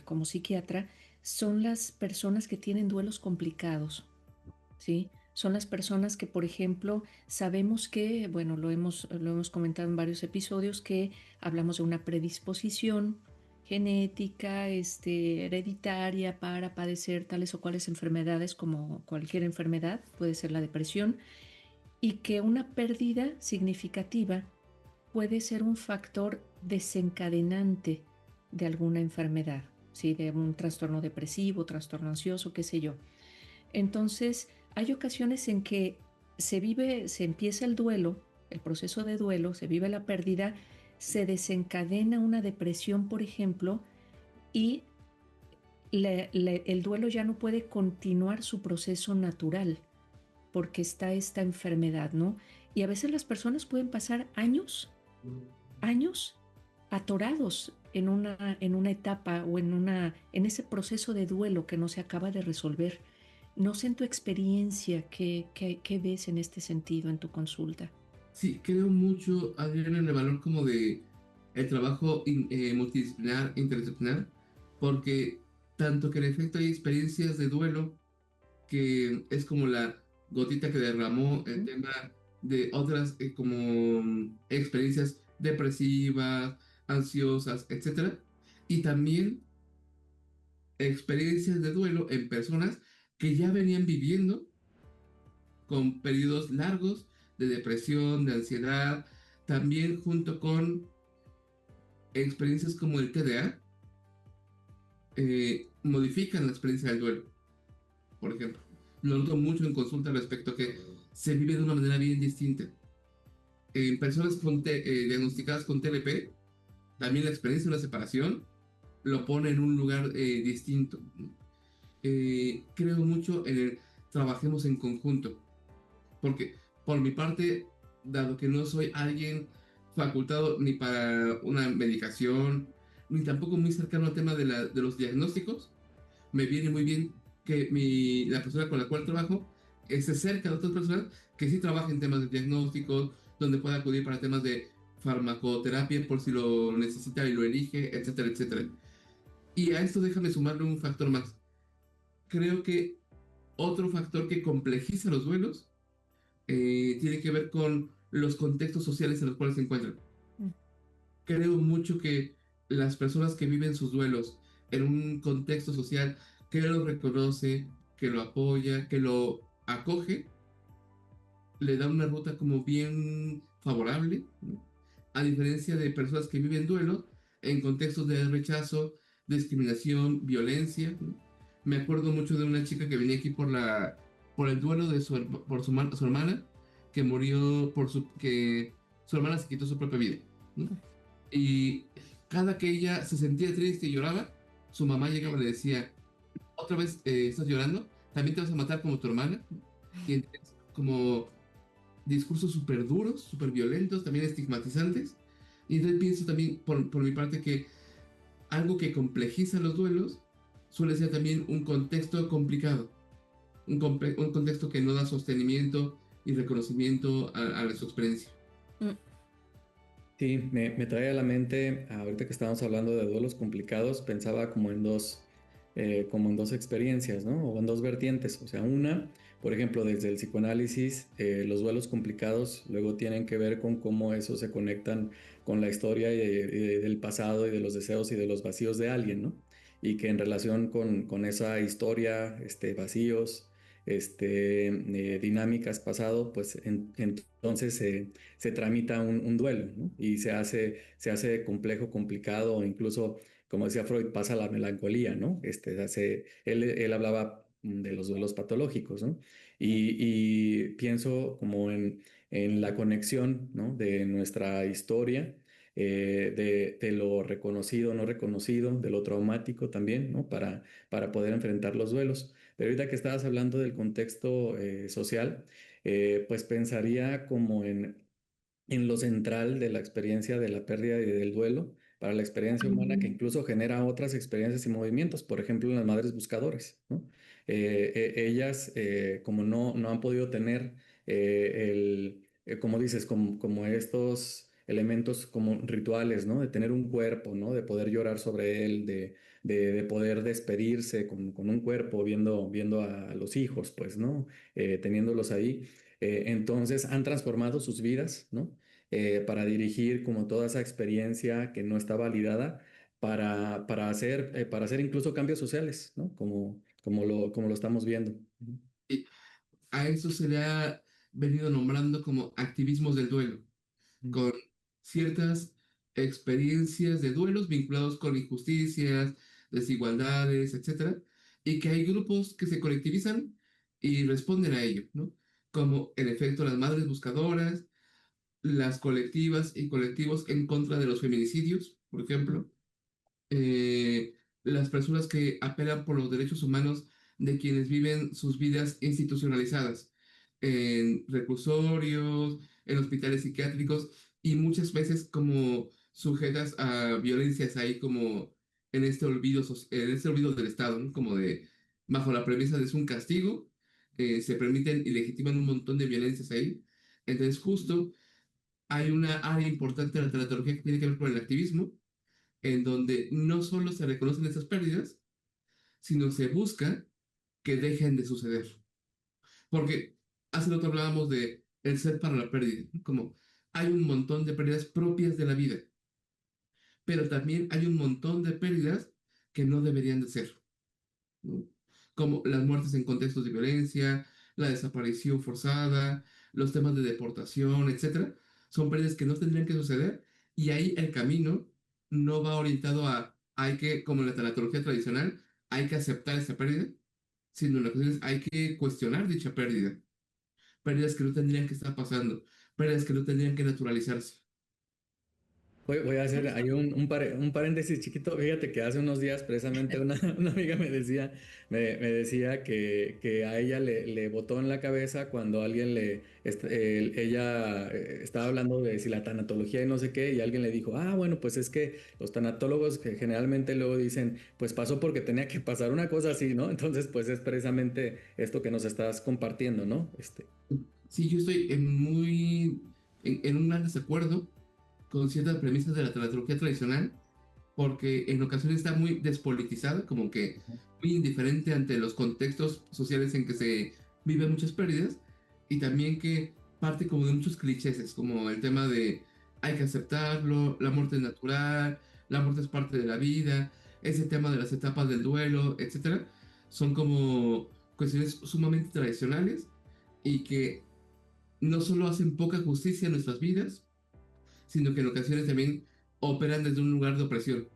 S1: como psiquiatra son las personas que tienen duelos complicados. ¿Sí? Son las personas que, por ejemplo, sabemos que, bueno, lo hemos comentado en varios episodios, que hablamos de una predisposición genética, hereditaria para padecer tales o cuales enfermedades como cualquier enfermedad, puede ser la depresión, y que una pérdida significativa puede ser un factor desencadenante de alguna enfermedad, ¿sí? De un trastorno depresivo, trastorno ansioso, qué sé yo. Entonces, hay ocasiones en que se empieza el duelo, el proceso de duelo, se vive la pérdida, se desencadena una depresión, por ejemplo, y el duelo ya no puede continuar su proceso natural porque está esta enfermedad, ¿no? Y a veces las personas pueden pasar años atorados en una etapa o en ese proceso de duelo que no se acaba de resolver. No sé en tu experiencia qué ves en este sentido en tu consulta.
S4: Sí, creo mucho, Adrián, en el valor como de el trabajo multidisciplinar, interdisciplinar, porque tanto que en efecto hay experiencias de duelo que es como la gotita que derramó el
S1: ¿Mm?
S4: tema de otras como experiencias depresivas, ansiosas, etcétera, y también experiencias de duelo en personas que ya venían viviendo con periodos largos de depresión, de ansiedad, también junto con experiencias como el TDA, modifican la experiencia del duelo, por ejemplo. Lo noto mucho en consulta respecto a que se vive de una manera bien distinta. En personas diagnosticadas con TLP, también la experiencia de una separación lo pone en un lugar distinto. ¿No? Creo mucho en el trabajemos en conjunto. Porque por mi parte, dado que no soy alguien facultado ni para una medicación, ni tampoco muy cercano al tema de los diagnósticos, me viene muy bien que la persona con la cual trabajo esté cerca de otras personas que sí trabajen en temas de diagnósticos, donde pueda acudir para temas de farmacoterapia por si lo necesita y lo elige, etcétera, etcétera. Y a esto déjame sumarle un factor más. Creo que otro factor que complejiza los duelos tiene que ver con los contextos sociales en los cuales se encuentran.
S1: Mm.
S4: Creo mucho que las personas que viven sus duelos en un contexto social que lo reconoce, que lo apoya, que lo acoge, le da una ruta como bien favorable, ¿no? A diferencia de personas que viven duelo en contextos de rechazo, discriminación, violencia, ¿no? Me acuerdo mucho de una chica que venía aquí por el duelo de su hermana, que murió que su hermana se quitó su propia vida, ¿no? Y cada que ella se sentía triste y lloraba, su mamá llegaba y le decía, otra vez estás llorando, también te vas a matar como tu hermana. Y entonces, como discursos súper duros, súper violentos, también estigmatizantes. Y entonces pienso también, por mi parte, que algo que complejiza los duelos suele ser también un contexto complicado, un contexto que no da sostenimiento y reconocimiento a su experiencia.
S1: Mm.
S3: Sí, me trae a la mente, ahorita que estábamos hablando de duelos complicados, pensaba como en dos experiencias, ¿no? O en dos vertientes. O sea, una, por ejemplo, desde el psicoanálisis, los duelos complicados luego tienen que ver con cómo eso se conectan con la historia del pasado y de los deseos y de los vacíos de alguien, ¿no? Y que en relación con esa historia, vacíos, dinámicas pasado, pues entonces se tramita un duelo, ¿no? Y se hace complejo, complicado, o incluso, como decía Freud, pasa la melancolía, ¿no? Él hablaba de los duelos patológicos, ¿no? Y pienso como en la conexión, ¿no? De nuestra historia, de lo reconocido, no reconocido, de lo traumático también, ¿no? Para poder enfrentar los duelos. Pero ahorita que estabas hablando del contexto social, pues pensaría como en lo central de la experiencia de la pérdida y del duelo para la experiencia humana que incluso genera otras experiencias y movimientos, por ejemplo, en las madres buscadoras, ¿no? Ellas, como no han podido tener como dices, como estos elementos como rituales, ¿no? De tener un cuerpo, ¿no? De poder llorar sobre él, de poder despedirse con un cuerpo, viendo a los hijos, pues, ¿no? Teniéndolos ahí. Entonces han transformado sus vidas, ¿no? Para dirigir como toda esa experiencia que no está validada para hacer incluso cambios sociales, ¿no? Como lo estamos viendo. Ujú.
S4: Y a eso se le ha venido nombrando como activismos del duelo,
S3: Ujú.
S4: con ciertas experiencias de duelos vinculados con injusticias, desigualdades, etcétera, y que hay grupos que se colectivizan y responden a ello, ¿no? Como en efecto las madres buscadoras, las colectivas y colectivos en contra de los feminicidios, por ejemplo, las personas que apelan por los derechos humanos de quienes viven sus vidas institucionalizadas en reclusorios, en hospitales psiquiátricos y muchas veces como sujetas a violencias ahí como en este olvido, en este olvido del Estado, ¿no? Como de, bajo la premisa de es un castigo, se permiten y legitiman un montón de violencias ahí. Entonces justo hay una área importante de la tanatología que tiene que ver con el activismo, en donde no solo se reconocen esas pérdidas, sino se busca que dejen de suceder. Porque hace rato hablábamos de el ser para la pérdida, ¿no? Como hay un montón de pérdidas propias de la vida, pero también hay un montón de pérdidas que no deberían de ser, ¿no? Como las muertes en contextos de violencia, la desaparición forzada, los temas de deportación, etcétera, son pérdidas que no tendrían que suceder y ahí el camino no va orientado a hay que, como en la tanatología tradicional, hay que aceptar esa pérdida, sino en ocasiones hay que cuestionar dicha pérdida, pérdidas que no tendrían que estar pasando, pérdidas que no tendrían que naturalizarse.
S3: Voy a hacer ahí un paréntesis chiquito. Fíjate que hace unos días precisamente una amiga me decía que a ella le botó en la cabeza cuando alguien ella estaba hablando de si la tanatología y no sé qué, y alguien le dijo, ah, bueno, pues es que los tanatólogos que generalmente luego dicen, pues pasó porque tenía que pasar una cosa así, ¿no? Entonces, pues es precisamente esto que nos estás compartiendo, ¿no?
S4: Sí, yo estoy en un gran desacuerdo con ciertas premisas de la tanatología tradicional, porque en ocasiones está muy despolitizada, como que muy indiferente ante los contextos sociales en que se viven muchas pérdidas, y también que parte como de muchos clichés, como el tema de hay que aceptarlo, la muerte es natural, la muerte es parte de la vida, ese tema de las etapas del duelo, etcétera, son como cuestiones sumamente tradicionales y que no solo hacen poca justicia en nuestras vidas, sino que en ocasiones también operan desde un lugar de opresión,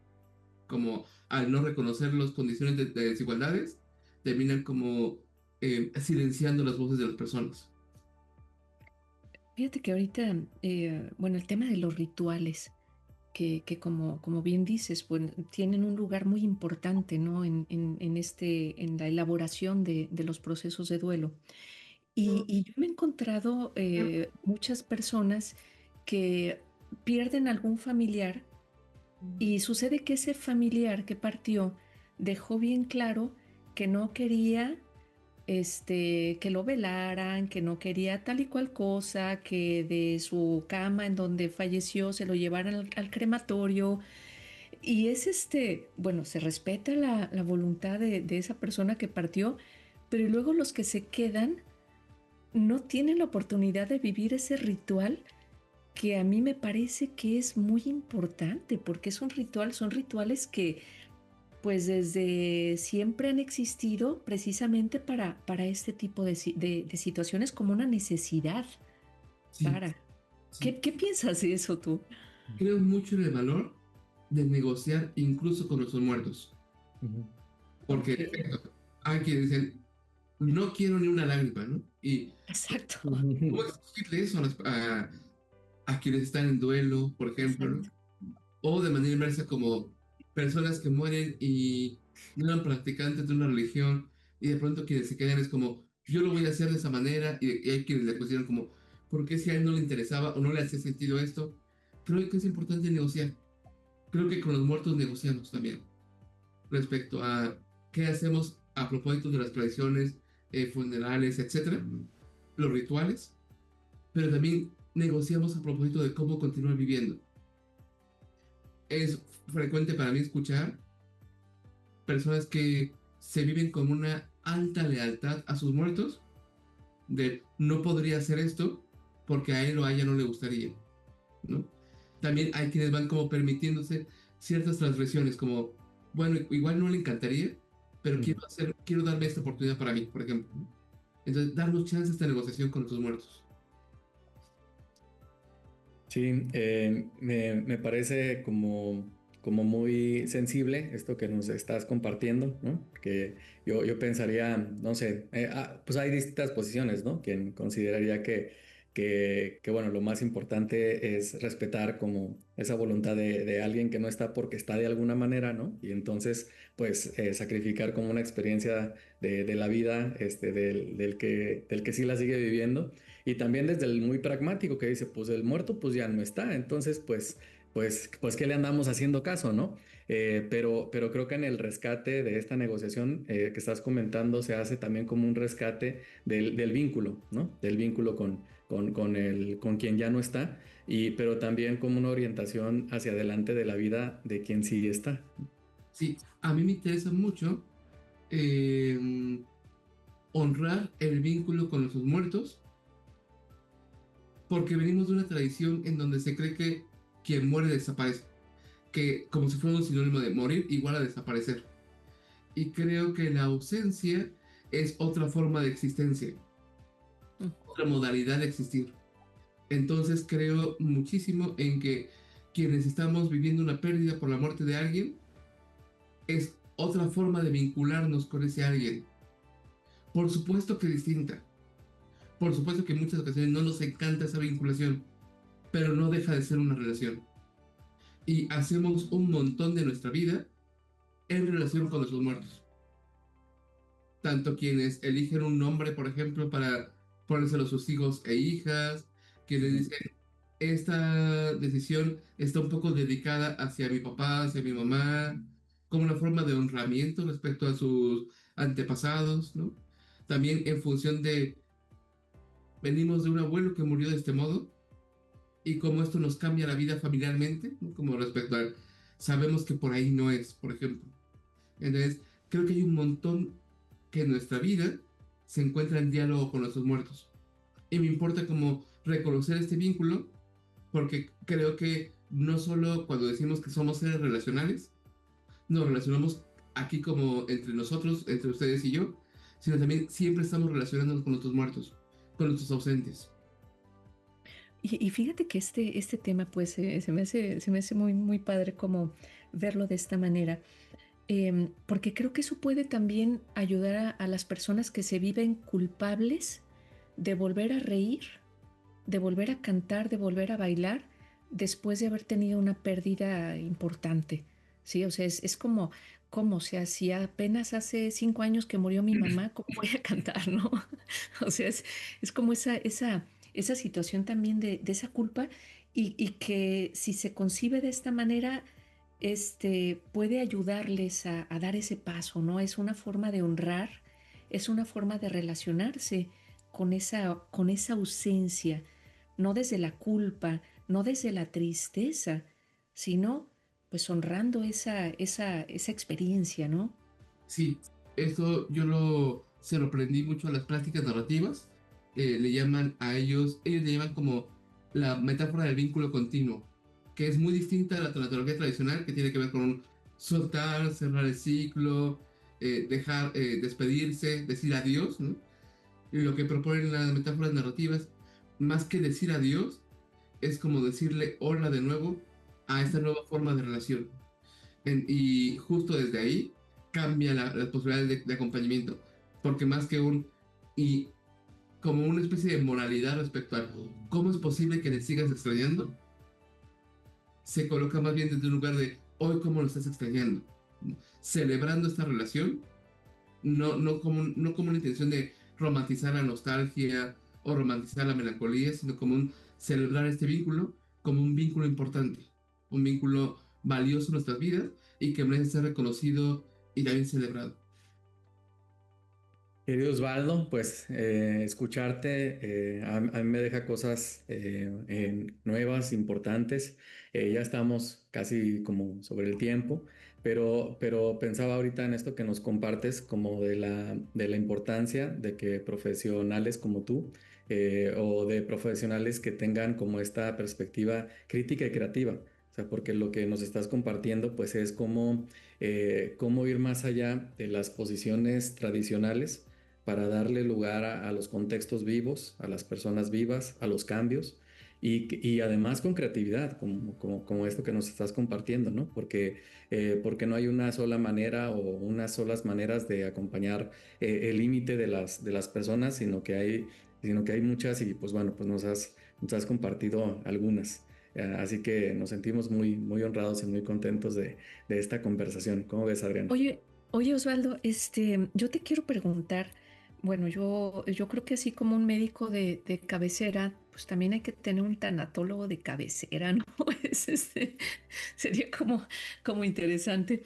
S4: como al no reconocer las condiciones de desigualdades, terminan como silenciando las voces de las personas.
S1: Fíjate que ahorita, bueno, el tema de los rituales, que como bien dices, bueno, tienen un lugar muy importante, ¿no? En la elaboración de los procesos de duelo. Y yo me he encontrado muchas personas que pierden algún familiar y sucede que ese familiar que partió dejó bien claro que no quería que lo velaran, que no quería tal y cual cosa, que de su cama en donde falleció se lo llevaran al crematorio. Y es bueno, se respeta la voluntad de esa persona que partió, pero luego los que se quedan no tienen la oportunidad de vivir ese ritual que a mí me parece que es muy importante, porque es un ritual, son rituales que pues desde siempre han existido precisamente para este tipo de situaciones como una necesidad
S4: Sí,
S1: para.
S4: sí.
S1: ¿Qué piensas de eso tú?
S4: Creo mucho en el valor de negociar incluso con nuestros muertos,
S3: Ujú.
S4: porque
S1: Ok,
S4: en efecto, hay quienes dicen, no quiero ni una lágrima, ¿no? Y
S1: exacto,
S4: ¿cómo exigirle eso a quienes están en duelo, por ejemplo, ¿no?
S1: exacto.
S4: O de manera inversa como personas que mueren y no eran practicantes de una religión y de pronto quienes se quedan es como, yo lo voy a hacer de esa manera y hay quienes le cuestionan como, ¿por qué si a él no le interesaba o no le hacía sentido esto? Creo que es importante negociar. Creo que con los muertos negociamos también respecto a qué hacemos a propósito de las tradiciones funerales, etcétera, los rituales, pero también negociamos a propósito de cómo continuar viviendo. Es frecuente para mí escuchar personas que se viven con una alta lealtad a sus muertos, de no podría hacer esto porque a él o a ella no le gustaría, ¿no? También hay quienes van como permitiéndose ciertas transgresiones, como, bueno, igual no le encantaría, pero
S3: Ujú.
S4: quiero darme esta oportunidad para mí, por ejemplo, ¿no? Entonces, darnos chance a esta negociación con nuestros muertos.
S3: Sí, me parece como muy sensible esto que nos estás compartiendo, ¿no? Que yo pensaría, no sé, pues hay distintas posiciones, ¿no? Quien consideraría que, bueno, lo más importante es respetar como esa voluntad de alguien que no está porque está de alguna manera, ¿no? Y entonces, pues, sacrificar como una experiencia de la vida, del que sí la sigue viviendo. Y también desde el muy pragmático que dice, pues el muerto pues ya no está, entonces pues ¿qué le andamos haciendo caso, no? Pero creo que en el rescate de esta negociación que estás comentando se hace también como un rescate del vínculo, ¿no? Del vínculo con quien ya no está, pero también como una orientación hacia adelante de la vida de quien sí está.
S4: Sí, a mí me interesa mucho eh, honrar el vínculo con nuestros muertos, porque venimos de una tradición en donde se cree que quien muere desaparece, que como si fuera un sinónimo de morir igual a desaparecer. Y creo que la ausencia es otra forma de existencia,
S1: Mm.
S4: otra modalidad de existir. Entonces creo muchísimo en que quienes estamos viviendo una pérdida por la muerte de alguien es otra forma de vincularnos con ese alguien. Por supuesto que distinta. Por supuesto que en muchas ocasiones no nos encanta esa vinculación, pero no deja de ser una relación. Y hacemos un montón de nuestra vida en relación con nuestros muertos. Tanto quienes eligen un nombre, por ejemplo, para ponérselo a sus hijos e hijas, quienes
S3: Ujú.
S4: dicen, esta decisión está un poco dedicada hacia mi papá, hacia mi mamá, como una forma de honramiento respecto a sus antepasados, ¿no? También en función de, venimos de un abuelo que murió de este modo y cómo esto nos cambia la vida familiarmente, ¿no? Como respecto a, sabemos que por ahí no es, por ejemplo. Entonces, creo que hay un montón que en nuestra vida se encuentra en diálogo con nuestros muertos. Y me importa como reconocer este vínculo, porque creo que no solo cuando decimos que somos seres relacionales, nos relacionamos aquí como entre nosotros, entre ustedes y yo, sino también siempre estamos relacionándonos con nuestros muertos, con nuestros ausentes.
S1: Y fíjate que este tema, pues, se me hace muy, muy padre como verlo de esta manera, porque creo que eso puede también ayudar a las personas que se viven culpables de volver a reír, de volver a cantar, de volver a bailar después de haber tenido una pérdida importante. Sí, o sea, es como, o sea, si apenas hace 5 años que murió mi mamá, ¿cómo voy a cantar, no? O sea, es como esa situación también de esa culpa y que si se concibe de esta manera, puede ayudarles a dar ese paso, ¿no? Es una forma de honrar, es una forma de relacionarse con esa ausencia, no desde la culpa, no desde la tristeza, sino pues honrando esa experiencia, ¿no?
S4: Sí, eso se lo aprendí mucho a las prácticas narrativas. Le llaman a ellos le llaman como la metáfora del vínculo continuo, que es muy distinta a la tanatología tradicional, que tiene que ver con un soltar, cerrar el ciclo, dejar, despedirse, decir adiós, ¿no? Y lo que proponen las metáforas narrativas, más que decir adiós, es como decirle hola de nuevo a esta nueva forma de relación. Y justo desde ahí cambia las posibilidades de acompañamiento, porque más que y como una especie de moralidad respecto a cómo es posible que le sigas extrañando, se coloca más bien desde un lugar de hoy cómo lo estás extrañando, ¿no? Celebrando esta relación, no como una intención de romantizar la nostalgia o romantizar la melancolía, sino como un celebrar este vínculo como un vínculo importante, un vínculo valioso en nuestras vidas y que merece ser reconocido y también celebrado.
S3: Querido Osvaldo, pues escucharte a mí me deja cosas nuevas, importantes. Ya estamos casi como sobre el tiempo, pero pensaba ahorita en esto que nos compartes como de la importancia de que profesionales como tú o de profesionales que tengan como esta perspectiva crítica y creativa. O sea, porque lo que nos estás compartiendo pues es cómo ir más allá de las posiciones tradicionales para darle lugar a los contextos vivos, a las personas vivas, a los cambios. y además con creatividad, como esto que nos estás compartiendo, ¿no? Porque no hay una sola manera o unas solas maneras de acompañar el límite de las personas, sino que hay muchas y pues bueno, pues nos has compartido algunas. Así que nos sentimos muy honrados y muy contentos de esta conversación. ¿Cómo ves, Adriana?
S1: Oye, oye Osvaldo, yo te quiero preguntar, bueno, yo creo que así como un médico de cabecera, pues también hay que tener un tanatólogo de cabecera, ¿no? Sería como interesante.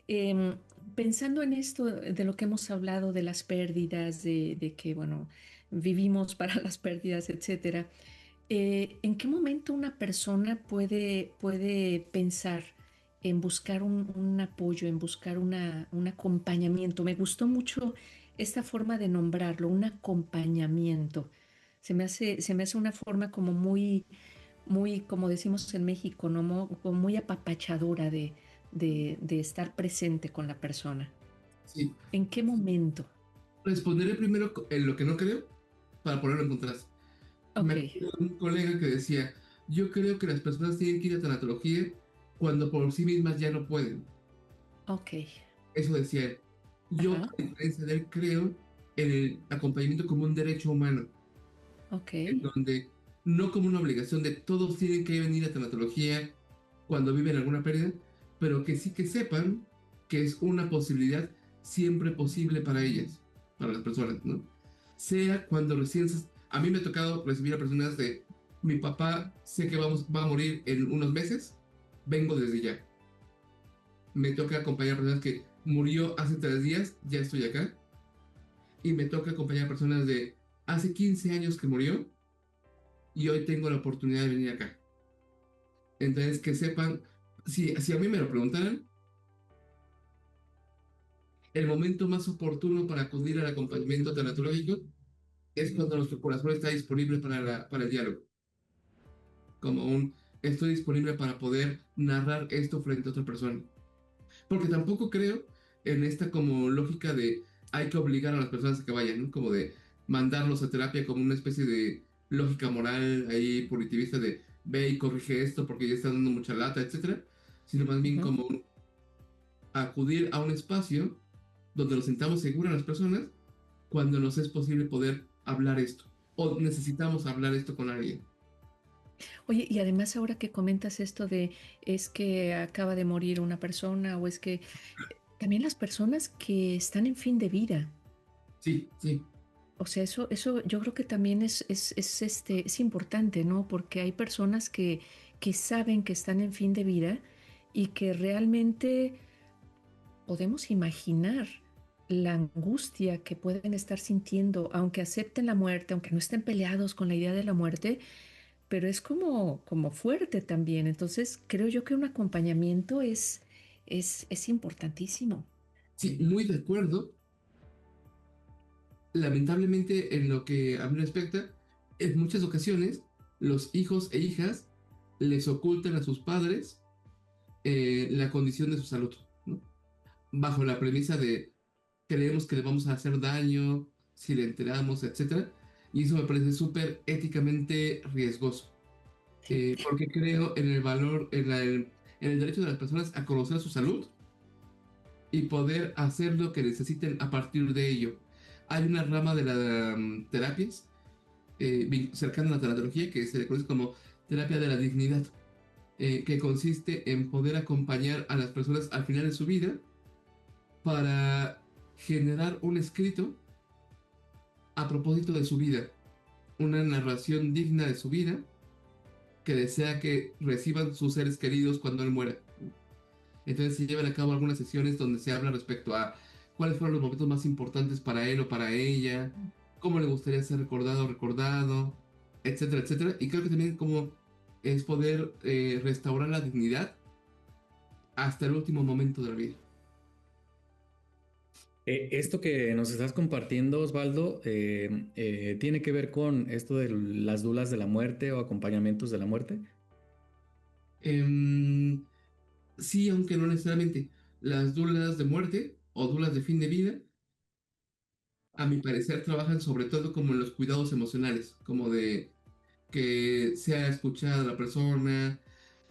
S1: Em, Pensando en esto de lo que hemos hablado de las pérdidas, de que, bueno, vivimos para las pérdidas, etcétera. ¿En qué momento una persona puede pensar en buscar un apoyo, en buscar un acompañamiento? Me gustó mucho esta forma de nombrarlo, un acompañamiento. Se me hace una forma como muy, como decimos en México, ¿no? Como muy apapachadora de estar presente con la persona.
S4: Sí.
S1: ¿En qué momento?
S4: Responderé primero en lo que no creo para ponerlo en contraste. Me
S1: Ok,
S4: acuerdo de un colega que decía, yo creo que las personas tienen que ir a tanatología cuando por sí mismas ya no pueden.
S1: ok,
S4: Eso decía él. Yo,
S1: ajá,
S4: a diferencia de él, creo en el acompañamiento como un derecho humano,
S1: ok,
S4: en donde no como una obligación de todos tienen que venir a tanatología cuando viven alguna pérdida, pero que sí que sepan que es una posibilidad siempre posible para ellas, para las personas, ¿no? Sea cuando recién... A mí me ha tocado recibir a personas de, mi papá sé que va a morir en unos meses, vengo desde ya. Me toca acompañar a personas que murió hace 3 días, ya estoy acá. Y me toca acompañar a personas de hace 15 años que murió y hoy tengo la oportunidad de venir acá. Entonces, que sepan, si a mí me lo preguntaran, el momento más oportuno para acudir al acompañamiento tanatológico es cuando nuestro corazón está disponible para el diálogo. Como un, estoy disponible para poder narrar esto frente a otra persona. Porque tampoco creo en esta como lógica de hay que obligar a las personas a que vayan, ¿no? Como de mandarlos a terapia como una especie de lógica moral ahí punitivista de ve y corrige esto porque ya está dando mucha lata, etcétera, sino más bien
S1: ujú.
S4: como acudir a un espacio donde nos sintamos seguras las personas cuando nos es posible poder hablar esto o necesitamos hablar esto con alguien.
S1: Oye, y además ahora que comentas esto de es que acaba de morir una persona o es que también las personas que están en fin de vida,
S4: Sí, sí,
S1: o sea, eso yo creo que también es importante, ¿no? Porque hay personas que saben que están en fin de vida y que realmente podemos imaginar la angustia que pueden estar sintiendo, aunque acepten la muerte, aunque no estén peleados con la idea de la muerte, pero es como fuerte también. Entonces, creo yo que un acompañamiento es importantísimo.
S4: sí, muy de acuerdo. Lamentablemente, en lo que a mí respecta, en muchas ocasiones los hijos e hijas les ocultan a sus padres la condición de su salud, ¿no? Bajo la premisa de creemos que le vamos a hacer daño si le enteramos, etcétera. Y eso me parece súper éticamente riesgoso,
S1: Sí.
S4: porque creo en el valor, en el derecho de las personas a conocer su salud y poder hacer lo que necesiten a partir de ello. Hay una rama de las terapias cercana a la tanatología que se le conoce como terapia de la dignidad, que consiste en poder acompañar a las personas al final de su vida para generar un escrito a propósito de su vida, una narración digna de su vida que desea que reciban sus seres queridos cuando él muera. Entonces se llevan a cabo algunas sesiones donde se habla respecto a cuáles fueron los momentos más importantes para él o para ella, cómo le gustaría ser recordado o recordado, etcétera, etcétera. Y creo que también como es poder restaurar la dignidad hasta el último momento de la vida.
S3: Esto que nos estás compartiendo, Osvaldo, tiene que ver con esto de las dulas de la muerte o acompañamientos de la muerte.
S4: Em, sí, aunque no necesariamente. Las dulas de muerte o dulas de fin de vida, a mi parecer, trabajan sobre todo como en los cuidados emocionales, como de que sea escuchada la persona,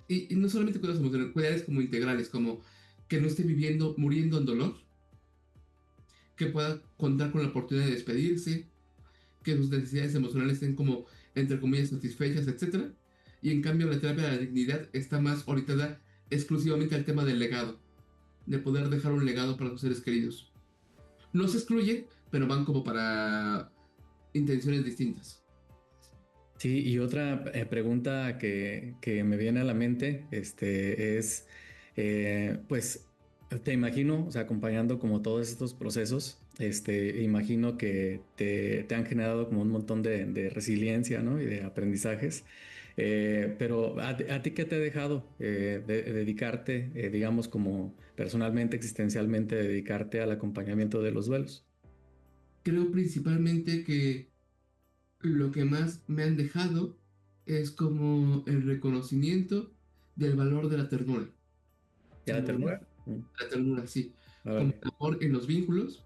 S4: y no solamente cuidados emocionales, cuidados como integrales, como que no esté viviendo, muriendo en dolor, que pueda contar con la oportunidad de despedirse, que sus necesidades emocionales estén como, entre comillas, satisfechas, etcétera. Y en cambio la terapia de la dignidad está más orientada exclusivamente al tema del legado, de poder dejar un legado para sus seres queridos. No se excluye, pero van como para intenciones distintas.
S3: Sí, y otra pregunta que me viene a la mente es, pues, te imagino, o sea, acompañando como todos estos procesos, imagino que te han generado como un montón de resiliencia, ¿no? Y de aprendizajes. Pero ¿a ti qué te ha dejado dedicarte, digamos, como personalmente, existencialmente, dedicarte al acompañamiento de los duelos?
S4: Creo principalmente que lo que más me han dejado es como el reconocimiento del valor de la ternura.
S3: ¿Ya la
S4: Como
S3: ternura? Mm,
S4: la ternura, sí. Como
S3: órale.
S4: el amor en los vínculos.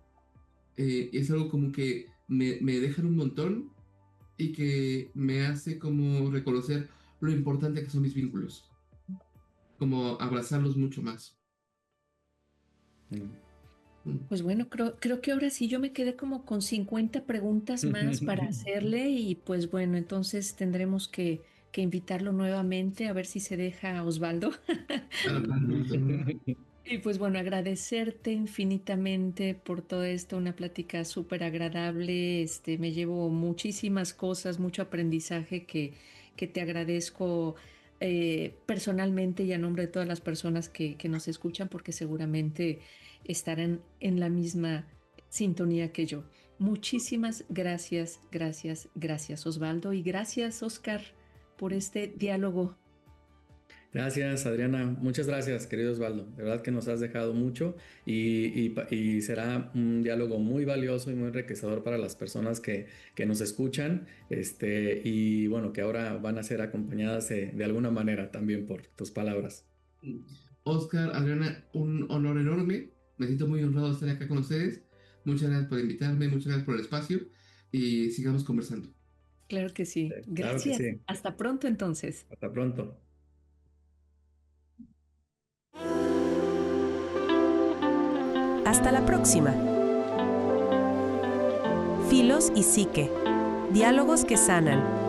S4: Es algo como que me dejan un montón y que me hace como reconocer lo importante que son mis vínculos. Como abrazarlos mucho más.
S3: Mm.
S4: Mm.
S1: Pues bueno, creo que ahora sí yo me quedé como con 50 preguntas más para hacerle y pues bueno, entonces tendremos que invitarlo nuevamente a ver si se deja Osvaldo.
S4: Claro, con gusto.
S1: Y pues bueno, agradecerte infinitamente por todo esto, una plática súper agradable. Me llevo muchísimas cosas, mucho aprendizaje que te agradezco personalmente y a nombre de todas las personas que nos escuchan, porque seguramente estarán en la misma sintonía que yo. Muchísimas gracias, gracias, gracias Osvaldo y gracias Oscar por este diálogo.
S3: Gracias, Adriana. Muchas gracias, querido Osvaldo. De verdad que nos has dejado mucho y será un diálogo muy valioso y muy enriquecedor para las personas que nos escuchan, y bueno, que ahora van a ser acompañadas de alguna manera también por tus palabras.
S4: Oscar, Adriana, un honor enorme. Me siento muy honrado de estar acá con ustedes. Muchas gracias por invitarme, muchas gracias por el espacio y sigamos conversando.
S1: Claro que sí.
S3: Claro que
S1: Gracias.
S3: sí.
S1: Hasta pronto entonces.
S3: Hasta pronto.
S2: Hasta la próxima. Filos y Psique. Diálogos que sanan.